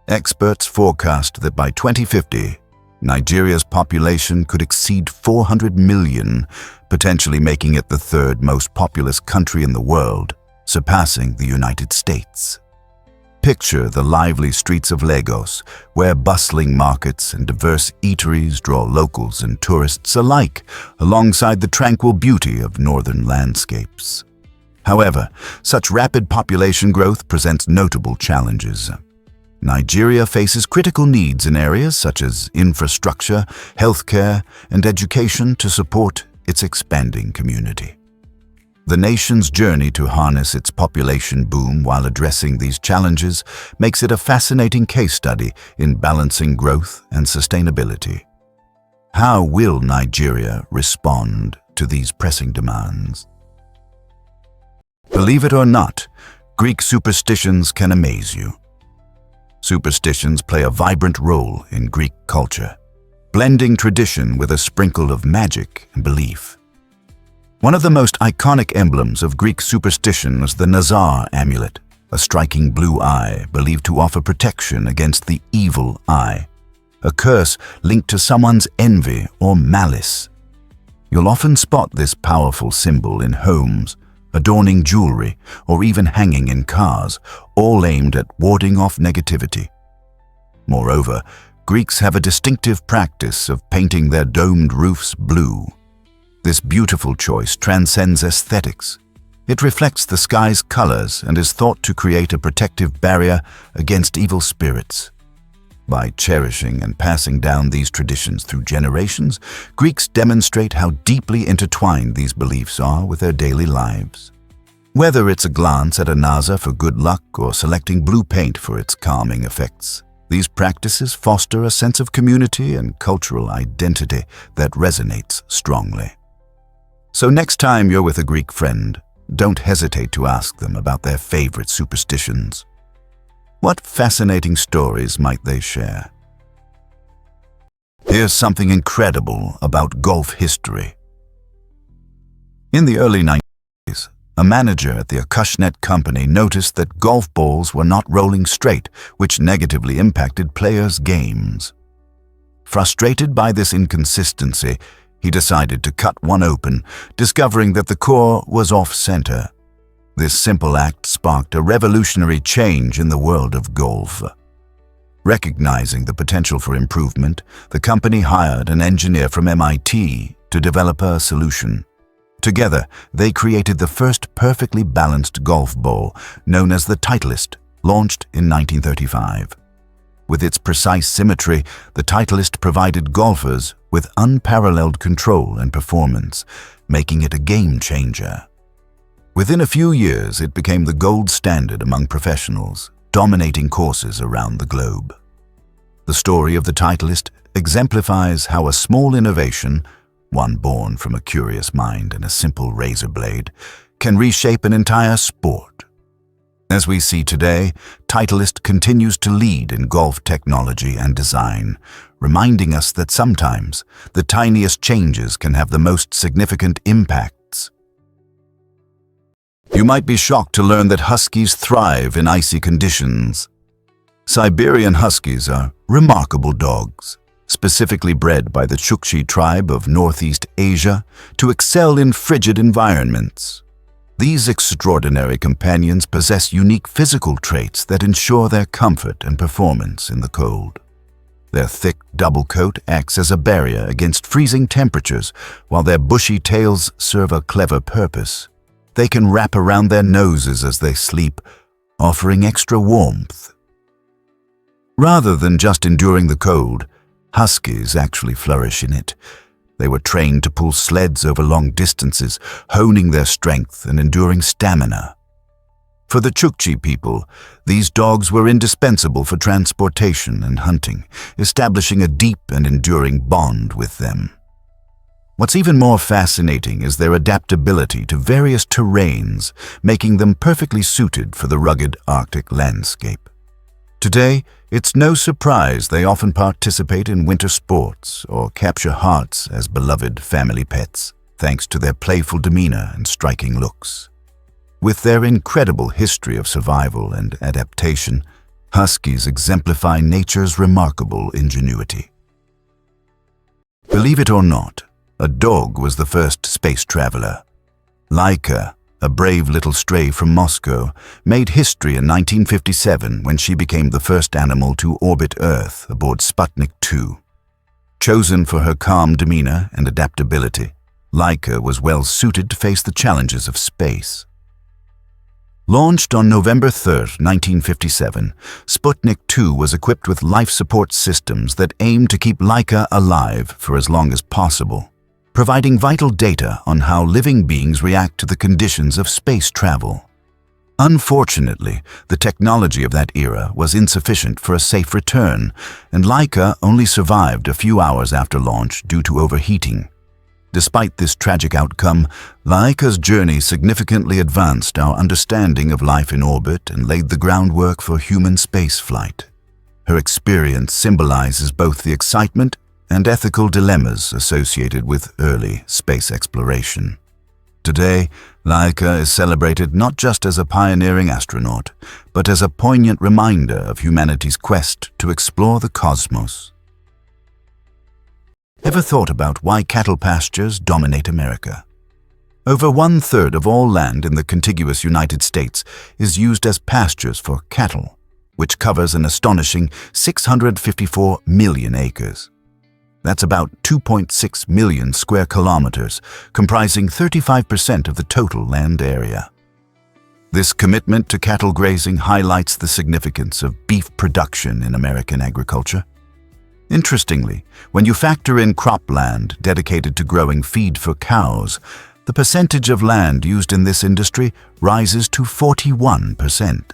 A: Experts forecast that by 2050, Nigeria's population could exceed 400 million, potentially making it the third most populous country in the world, surpassing the United States. Picture the lively streets of Lagos, where bustling markets and diverse eateries draw locals and tourists alike, alongside the tranquil beauty of northern landscapes. However, such rapid population growth presents notable challenges. Nigeria faces critical needs in areas such as infrastructure, healthcare, and education to support its expanding community. The nation's journey to harness its population boom while addressing these challenges makes it a fascinating case study in balancing growth and sustainability. How will Nigeria respond to these pressing demands? Believe it or not, Greek superstitions can amaze you. Superstitions play a vibrant role in Greek culture, blending tradition with a sprinkle of magic and belief. One of the most iconic emblems of Greek superstition was the Nazar amulet, a striking blue eye believed to offer protection against the evil eye. a curse linked to someone's envy or malice. You'll often spot this powerful symbol in homes, adorning jewelry, or even hanging in cars, all aimed at warding off negativity. Moreover, Greeks have a distinctive practice of painting their domed roofs blue. This beautiful choice transcends aesthetics. It reflects the sky's colors and is thought to create a protective barrier against evil spirits. By cherishing and passing down these traditions through generations, Greeks demonstrate how deeply intertwined these beliefs are with their daily lives. Whether it's a glance at a nasa for good luck or selecting blue paint for its calming effects, these practices foster a sense of community and cultural identity that resonates strongly. So next time you're with a Greek friend, don't hesitate to ask them about their favorite superstitions. What fascinating stories might they share? Here's something incredible about golf history. In the early 90s, a manager at the Acushnet company noticed that golf balls were not rolling straight, which negatively impacted players' games. Frustrated by this inconsistency, he decided to cut one open, discovering that the core was off-center. This simple act sparked a revolutionary change in the world of golf. Recognizing the potential for improvement, the company hired an engineer from MIT to develop a solution. Together, they created the first perfectly balanced golf ball, known as the Titleist, launched in 1935. With its precise symmetry, the Titleist provided golfers with unparalleled control and performance, making it a game-changer. Within a few years, it became the gold standard among professionals, dominating courses around the globe. The story of the Titleist exemplifies how a small innovation, one born from a curious mind and a simple razor blade, can reshape an entire sport. As we see today, Titleist continues to lead in golf technology and design, reminding us that sometimes the tiniest changes can have the most significant impacts. You might be shocked to learn that huskies thrive in icy conditions. Siberian huskies are remarkable dogs, specifically bred by the Chukchi tribe of Northeast Asia to excel in frigid environments. These extraordinary companions possess unique physical traits that ensure their comfort and performance in the cold. Their thick double coat acts as a barrier against freezing temperatures, while their bushy tails serve a clever purpose. They can wrap around their noses as they sleep, offering extra warmth. Rather than just enduring the cold, huskies actually flourish in it. They were trained to pull sleds over long distances, honing their strength and enduring stamina. For the Chukchi people, these dogs were indispensable for transportation and hunting, establishing a deep and enduring bond with them. What's even more fascinating is their adaptability to various terrains, making them perfectly suited for the rugged Arctic landscape. Today, it's no surprise they often participate in winter sports or capture hearts as beloved family pets, thanks to their playful demeanor and striking looks. With their incredible history of survival and adaptation, huskies exemplify nature's remarkable ingenuity. Believe it or not, a dog was the first space traveler. Laika, a brave little stray from Moscow, made history in 1957 when she became the first animal to orbit Earth aboard Sputnik 2. Chosen for her calm demeanor and adaptability, Laika was well suited to face the challenges of space. Launched on November 3, 1957, Sputnik 2 was equipped with life support systems that aimed to keep Laika alive for as long as possible, providing vital data on how living beings react to the conditions of space travel. Unfortunately, the technology of that era was insufficient for a safe return, and Laika only survived a few hours after launch due to overheating. Despite this tragic outcome, Laika's journey significantly advanced our understanding of life in orbit and laid the groundwork for human spaceflight. Her experience symbolizes both the excitement and ethical dilemmas associated with early space exploration. Today, Laika is celebrated not just as a pioneering astronaut, but as a poignant reminder of humanity's quest to explore the cosmos. Ever thought about why cattle pastures dominate America? Over 1/3 of all land in the contiguous United States is used as pastures for cattle, which covers an astonishing 654 million acres. That's about 2.6 million square kilometers, comprising 35% of the total land area. This commitment to cattle grazing highlights the significance of beef production in American agriculture. Interestingly, when you factor in cropland dedicated to growing feed for cows, the percentage of land used in this industry rises to 41%.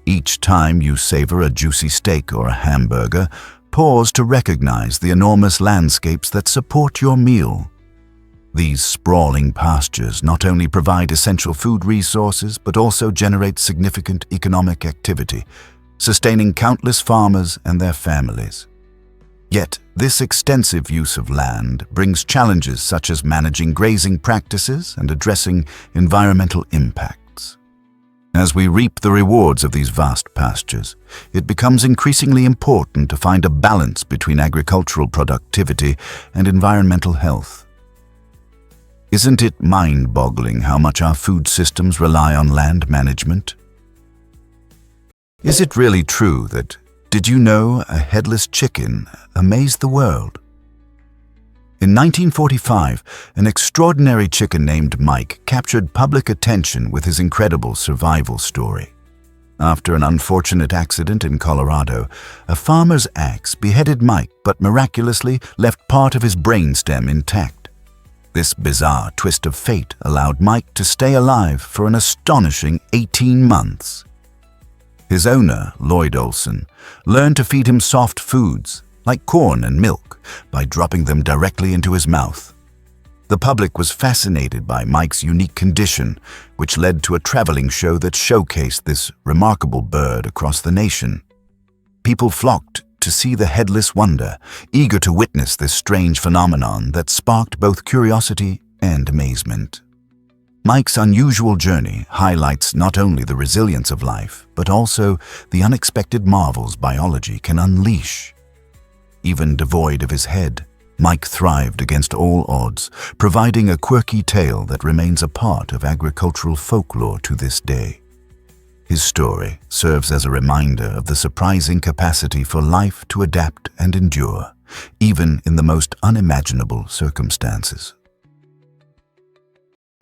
A: Each time you savor a juicy steak or a hamburger, pause to recognize the enormous landscapes that support your meal. These sprawling pastures not only provide essential food resources but also generate significant economic activity, sustaining countless farmers and their families. Yet, this extensive use of land brings challenges such as managing grazing practices and addressing environmental impacts. As we reap the rewards of these vast pastures, it becomes increasingly important to find a balance between agricultural productivity and environmental health. Isn't it mind-boggling how much our food systems rely on land management? Is it really true that, did you know, a headless chicken amazed the world? In 1945, an extraordinary chicken named Mike captured public attention with his incredible survival story. After an unfortunate accident in Colorado, a farmer's axe beheaded Mike but miraculously left part of his brainstem intact. This bizarre twist of fate allowed Mike to stay alive for an astonishing 18 months. His owner, Lloyd Olson, learned to feed him soft foods, like corn and milk, by dropping them directly into his mouth. The public was fascinated by Mike's unique condition, which led to a traveling show that showcased this remarkable bird across the nation. People flocked to see the headless wonder, eager to witness this strange phenomenon that sparked both curiosity and amazement. Mike's unusual journey highlights not only the resilience of life, but also the unexpected marvels biology can unleash. Even devoid of his head, Mike thrived against all odds, providing a quirky tale that remains a part of agricultural folklore to this day. His story serves as a reminder of the surprising capacity for life to adapt and endure, even in the most unimaginable circumstances.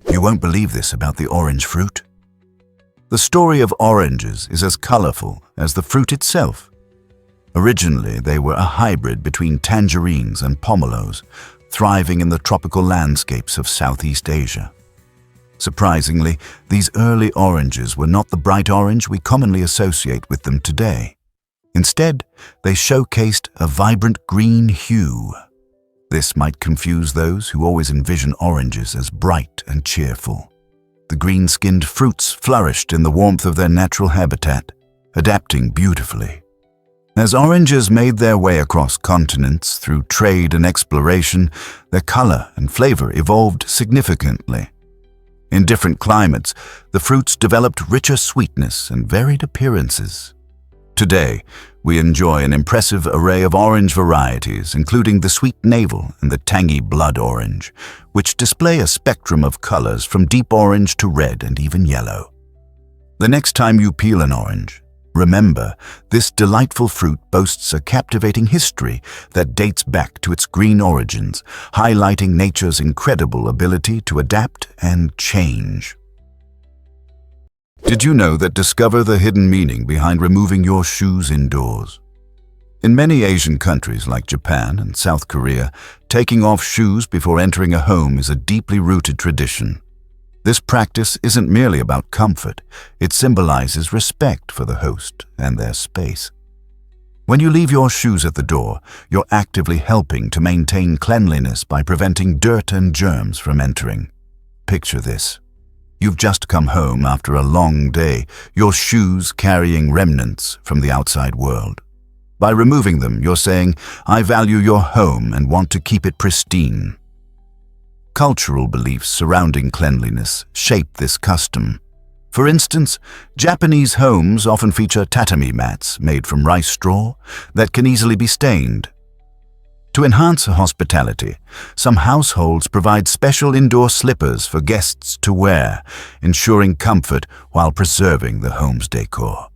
A: You won't believe this about the orange fruit. The story of oranges is as colorful as the fruit itself. Originally, they were a hybrid between tangerines and pomelos, thriving in the tropical landscapes of Southeast Asia. Surprisingly, these early oranges were not the bright orange we commonly associate with them today. Instead, they showcased a vibrant green hue. This might confuse those who always envision oranges as bright and cheerful. The green-skinned fruits flourished in the warmth of their natural habitat, adapting beautifully. As oranges made their way across continents through trade and exploration, their color and flavor evolved significantly. In different climates, the fruits developed richer sweetness and varied appearances. Today, we enjoy an impressive array of orange varieties, including the sweet navel and the tangy blood orange, which display a spectrum of colors from deep orange to red and even yellow. The next time you peel an orange, remember, this delightful fruit boasts a captivating history that dates back to its green origins, highlighting nature's incredible ability to adapt and change. Did you know that discover the hidden meaning behind removing your shoes indoors? In many Asian countries like Japan and South Korea, taking off shoes before entering a home is a deeply rooted tradition. This practice isn't merely about comfort, it symbolizes respect for the host and their space. When you leave your shoes at the door, you're actively helping to maintain cleanliness by preventing dirt and germs from entering. Picture this. You've just come home after a long day, your shoes carrying remnants from the outside world. By removing them, you're saying, "I value your home and want to keep it pristine." Cultural beliefs surrounding cleanliness shape this custom. For instance, Japanese homes often feature tatami mats made from rice straw that can easily be stained. To enhance hospitality, some households provide special indoor slippers for guests to wear, ensuring comfort while preserving the home's decor.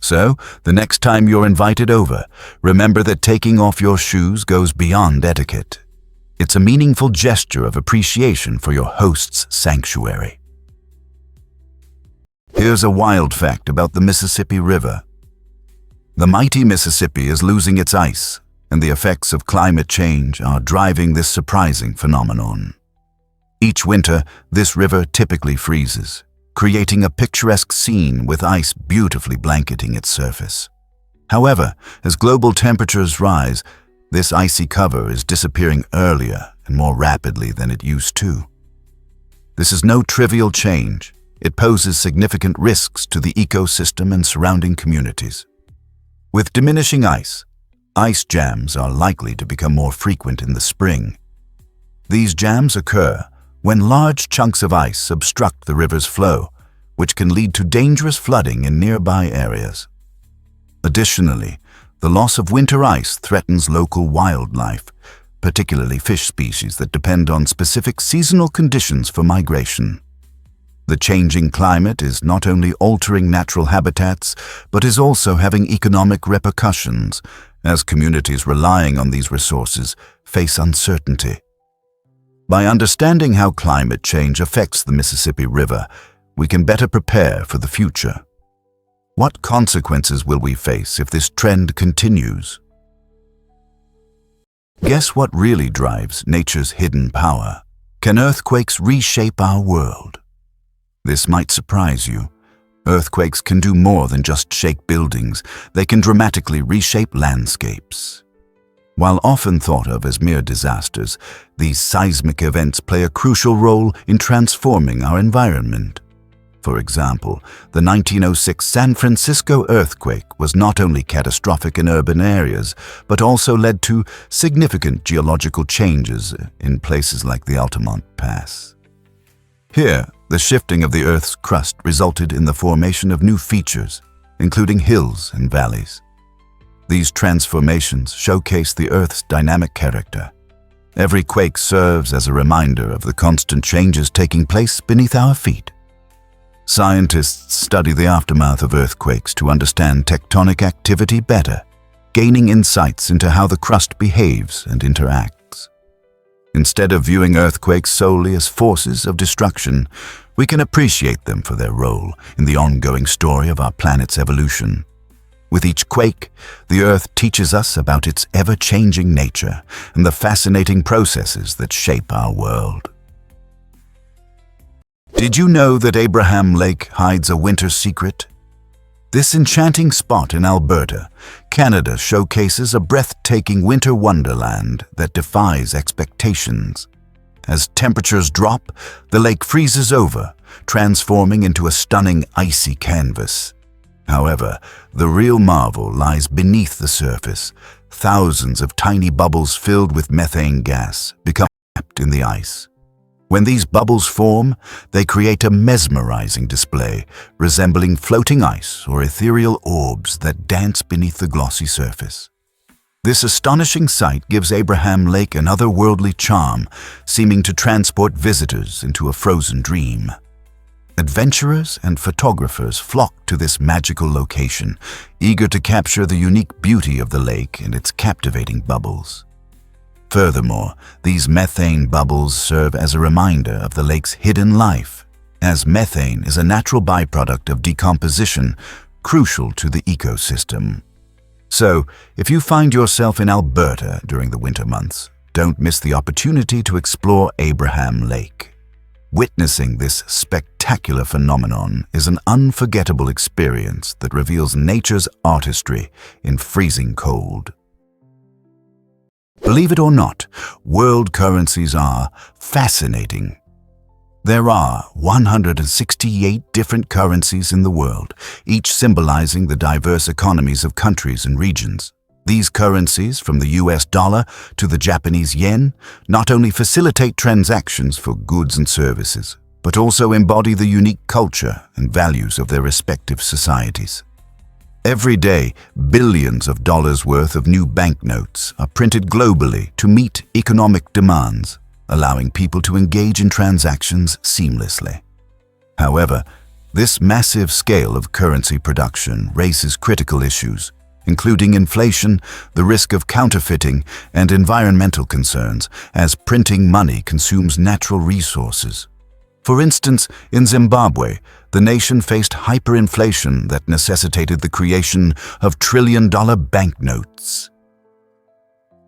A: So, the next time you're invited over, remember that taking off your shoes goes beyond etiquette. It's a meaningful gesture of appreciation for your host's sanctuary. Here's a wild fact about the Mississippi River. The mighty Mississippi is losing its ice, and the effects of climate change are driving this surprising phenomenon. Each winter, this river typically freezes, creating a picturesque scene with ice beautifully blanketing its surface. However, as global temperatures rise, this icy cover is disappearing earlier and more rapidly than it used to. This is no trivial change. It poses significant risks to the ecosystem and surrounding communities. With diminishing ice jams are likely to become more frequent in the spring. These jams occur when large chunks of ice obstruct the river's flow, which can lead to dangerous flooding in nearby areas. Additionally, the loss of winter ice threatens local wildlife, particularly fish species that depend on specific seasonal conditions for migration. The changing climate is not only altering natural habitats, but is also having economic repercussions, as communities relying on these resources face uncertainty. By understanding how climate change affects the Mississippi River, we can better prepare for the future. What consequences will we face if this trend continues? Guess what really drives nature's hidden power? Can earthquakes reshape our world? This might surprise you. Earthquakes can do more than just shake buildings. They can dramatically reshape landscapes. While often thought of as mere disasters, these seismic events play a crucial role in transforming our environment. For example, the 1906 San Francisco earthquake was not only catastrophic in urban areas, but also led to significant geological changes in places like the Altamont Pass. Here, the shifting of the Earth's crust resulted in the formation of new features, including hills and valleys. These transformations showcase the Earth's dynamic character. Every quake serves as a reminder of the constant changes taking place beneath our feet. Scientists study the aftermath of earthquakes to understand tectonic activity better, gaining insights into how the crust behaves and interacts. Instead of viewing earthquakes solely as forces of destruction, we can appreciate them for their role in the ongoing story of our planet's evolution. With each quake, the Earth teaches us about its ever-changing nature and the fascinating processes that shape our world. Did you know that Abraham Lake hides a winter secret? This enchanting spot in Alberta, Canada, showcases a breathtaking winter wonderland that defies expectations. As temperatures drop, the lake freezes over, transforming into a stunning icy canvas. However, the real marvel lies beneath the surface. Thousands of tiny bubbles filled with methane gas become trapped in the ice. When these bubbles form, they create a mesmerizing display, resembling floating ice or ethereal orbs that dance beneath the glossy surface. This astonishing sight gives Abraham Lake an otherworldly charm, seeming to transport visitors into a frozen dream. Adventurers and photographers flock to this magical location, eager to capture the unique beauty of the lake and its captivating bubbles. Furthermore, these methane bubbles serve as a reminder of the lake's hidden life, as methane is a natural byproduct of decomposition, crucial to the ecosystem. So, if you find yourself in Alberta during the winter months, don't miss the opportunity to explore Abraham Lake. Witnessing this spectacular phenomenon is an unforgettable experience that reveals nature's artistry in freezing cold. Believe it or not, world currencies are fascinating. There are 168 different currencies in the world, each symbolizing the diverse economies of countries and regions. These currencies, from the US dollar to the Japanese yen, not only facilitate transactions for goods and services, but also embody the unique culture and values of their respective societies. Every day, billions of dollars worth of new banknotes are printed globally to meet economic demands, allowing people to engage in transactions seamlessly. However, this massive scale of currency production raises critical issues, including inflation, the risk of counterfeiting, and environmental concerns, as printing money consumes natural resources. For instance, in Zimbabwe, the nation faced hyperinflation that necessitated the creation of trillion-dollar banknotes.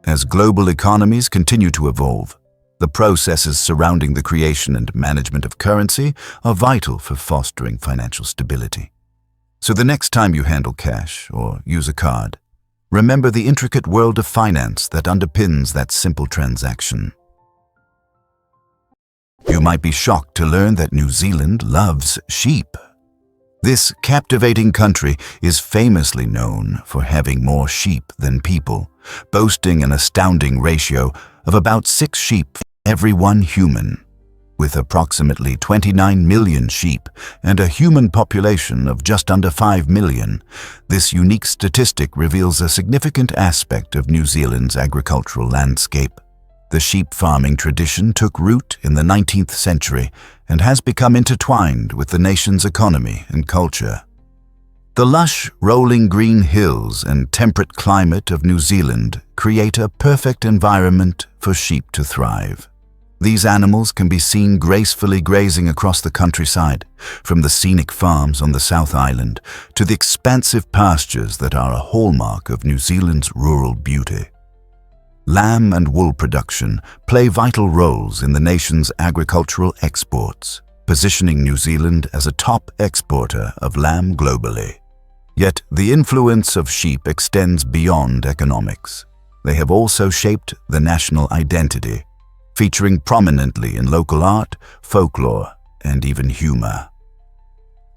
A: As global economies continue to evolve, the processes surrounding the creation and management of currency are vital for fostering financial stability. So the next time you handle cash or use a card, remember the intricate world of finance that underpins that simple transaction. You might be shocked to learn that New Zealand loves sheep. This captivating country is famously known for having more sheep than people, boasting an astounding ratio of about 6 sheep for every 1 human. With approximately 29 million sheep and a human population of just under 5 million, this unique statistic reveals a significant aspect of New Zealand's agricultural landscape. The sheep farming tradition took root in the 19th century and has become intertwined with the nation's economy and culture. The lush, rolling green hills and temperate climate of New Zealand create a perfect environment for sheep to thrive. These animals can be seen gracefully grazing across the countryside, from the scenic farms on the South Island to the expansive pastures that are a hallmark of New Zealand's rural beauty. Lamb and wool production play vital roles in the nation's agricultural exports, positioning New Zealand as a top exporter of lamb globally. Yet the influence of sheep extends beyond economics. They have also shaped the national identity, featuring prominently in local art, folklore, and even humor.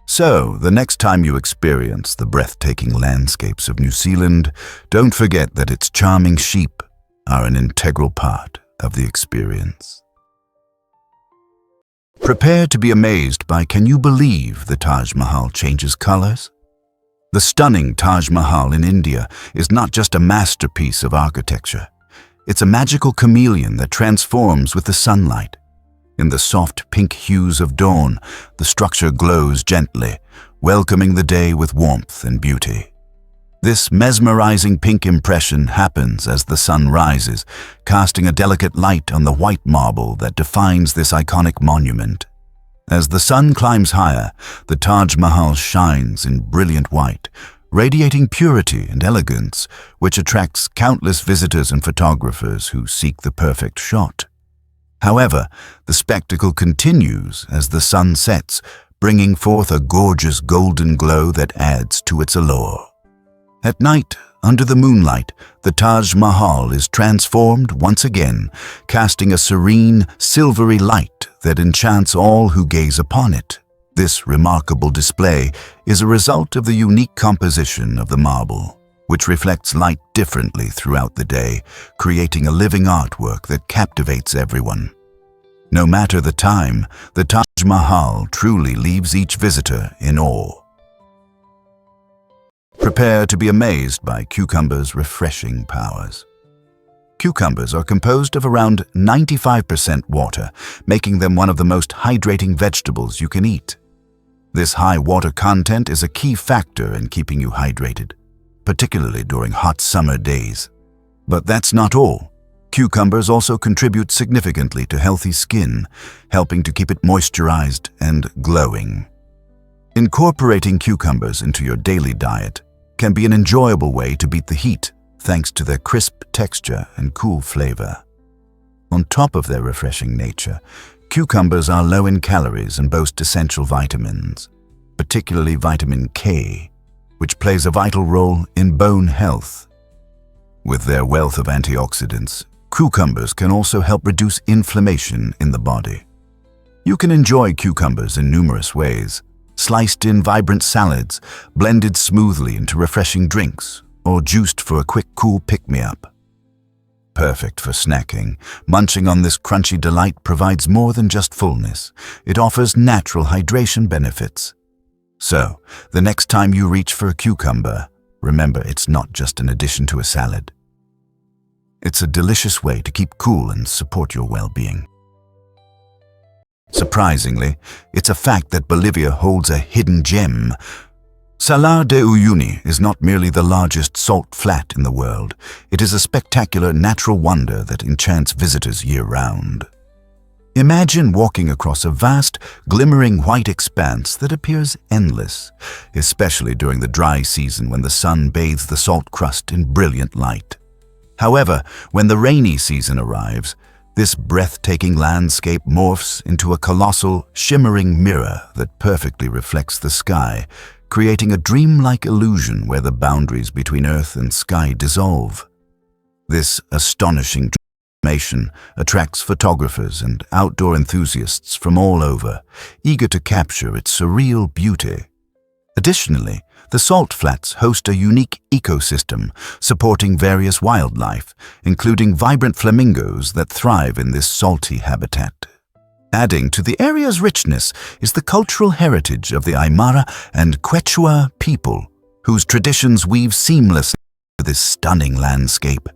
A: So, the next time you experience the breathtaking landscapes of New Zealand, don't forget that its charming sheep are an integral part of the experience. Prepare to be amazed by can you believe the Taj Mahal changes colors? The stunning Taj Mahal in India is not just a masterpiece of architecture. It's a magical chameleon that transforms with the sunlight. In the soft pink hues of dawn, the structure glows gently, welcoming the day with warmth and beauty. This mesmerizing pink impression happens as the sun rises, casting a delicate light on the white marble that defines this iconic monument. As the sun climbs higher, the Taj Mahal shines in brilliant white, radiating purity and elegance, which attracts countless visitors and photographers who seek the perfect shot. However, the spectacle continues as the sun sets, bringing forth a gorgeous golden glow that adds to its allure. At night, under the moonlight, the Taj Mahal is transformed once again, casting a serene, silvery light that enchants all who gaze upon it. This remarkable display is a result of the unique composition of the marble, which reflects light differently throughout the day, creating a living artwork that captivates everyone. No matter the time, the Taj Mahal truly leaves each visitor in awe. Prepare to be amazed by cucumbers' refreshing powers. Cucumbers are composed of around 95% water, making them one of the most hydrating vegetables you can eat. This high water content is a key factor in keeping you hydrated, particularly during hot summer days. But that's not all. Cucumbers also contribute significantly to healthy skin, helping to keep it moisturized and glowing. Incorporating cucumbers into your daily diet can be an enjoyable way to beat the heat, thanks to their crisp texture and cool flavor. On top of their refreshing nature, cucumbers are low in calories and boast essential vitamins, particularly vitamin K, which plays a vital role in bone health. With their wealth of antioxidants, cucumbers can also help reduce inflammation in the body. You can enjoy cucumbers in numerous ways: sliced in vibrant salads, blended smoothly into refreshing drinks, or juiced for a quick cool pick-me-up. Perfect for snacking, munching on this crunchy delight provides more than just fullness. It offers natural hydration benefits. So, the next time you reach for a cucumber, remember it's not just an addition to a salad. It's a delicious way to keep cool and support your well-being. Surprisingly, it's a fact that Bolivia holds a hidden gem. Salar de Uyuni is not merely the largest salt flat in the world. It is a spectacular natural wonder that enchants visitors year-round. Imagine walking across a vast, glimmering white expanse that appears endless, especially during the dry season when the sun bathes the salt crust in brilliant light. However, when the rainy season arrives, this breathtaking landscape morphs into a colossal, shimmering mirror that perfectly reflects the sky, creating a dreamlike illusion where the boundaries between earth and sky dissolve. This astonishing transformation attracts photographers and outdoor enthusiasts from all over, eager to capture its surreal beauty. Additionally, the salt flats host a unique ecosystem supporting various wildlife, including vibrant flamingos that thrive in this salty habitat. Adding to the area's richness is the cultural heritage of the Aymara and Quechua people, whose traditions weave seamlessly into this stunning landscape.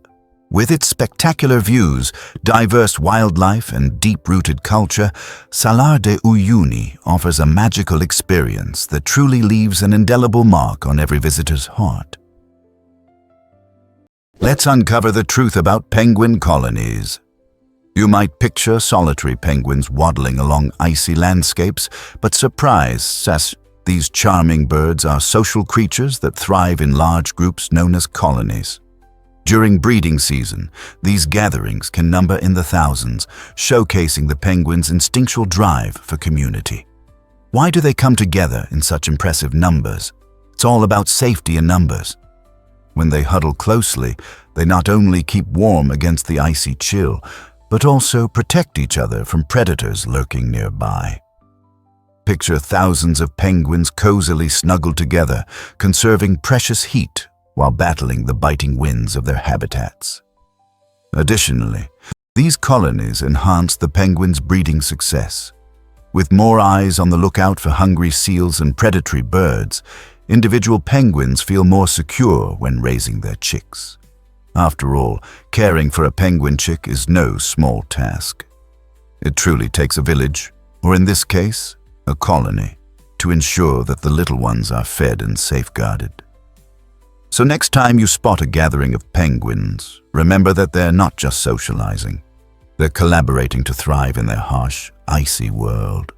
A: With its spectacular views, diverse wildlife, and deep-rooted culture, Salar de Uyuni offers a magical experience that truly leaves an indelible mark on every visitor's heart. Let's uncover the truth about penguin colonies. You might picture solitary penguins waddling along icy landscapes, but surprise, these charming birds are social creatures that thrive in large groups known as colonies. During breeding season, these gatherings can number in the thousands, showcasing the penguins' instinctual drive for community. Why do they come together in such impressive numbers? It's all about safety in numbers. When they huddle closely, they not only keep warm against the icy chill, but also protect each other from predators lurking nearby. Picture thousands of penguins cozily snuggled together, conserving precious heat while battling the biting winds of their habitats. Additionally, these colonies enhance the penguins' breeding success. With more eyes on the lookout for hungry seals and predatory birds, individual penguins feel more secure when raising their chicks. After all, caring for a penguin chick is no small task. It truly takes a village, or in this case, a colony, to ensure that the little ones are fed and safeguarded. So next time you spot a gathering of penguins, remember that they're not just socializing. They're collaborating to thrive in their harsh, icy world.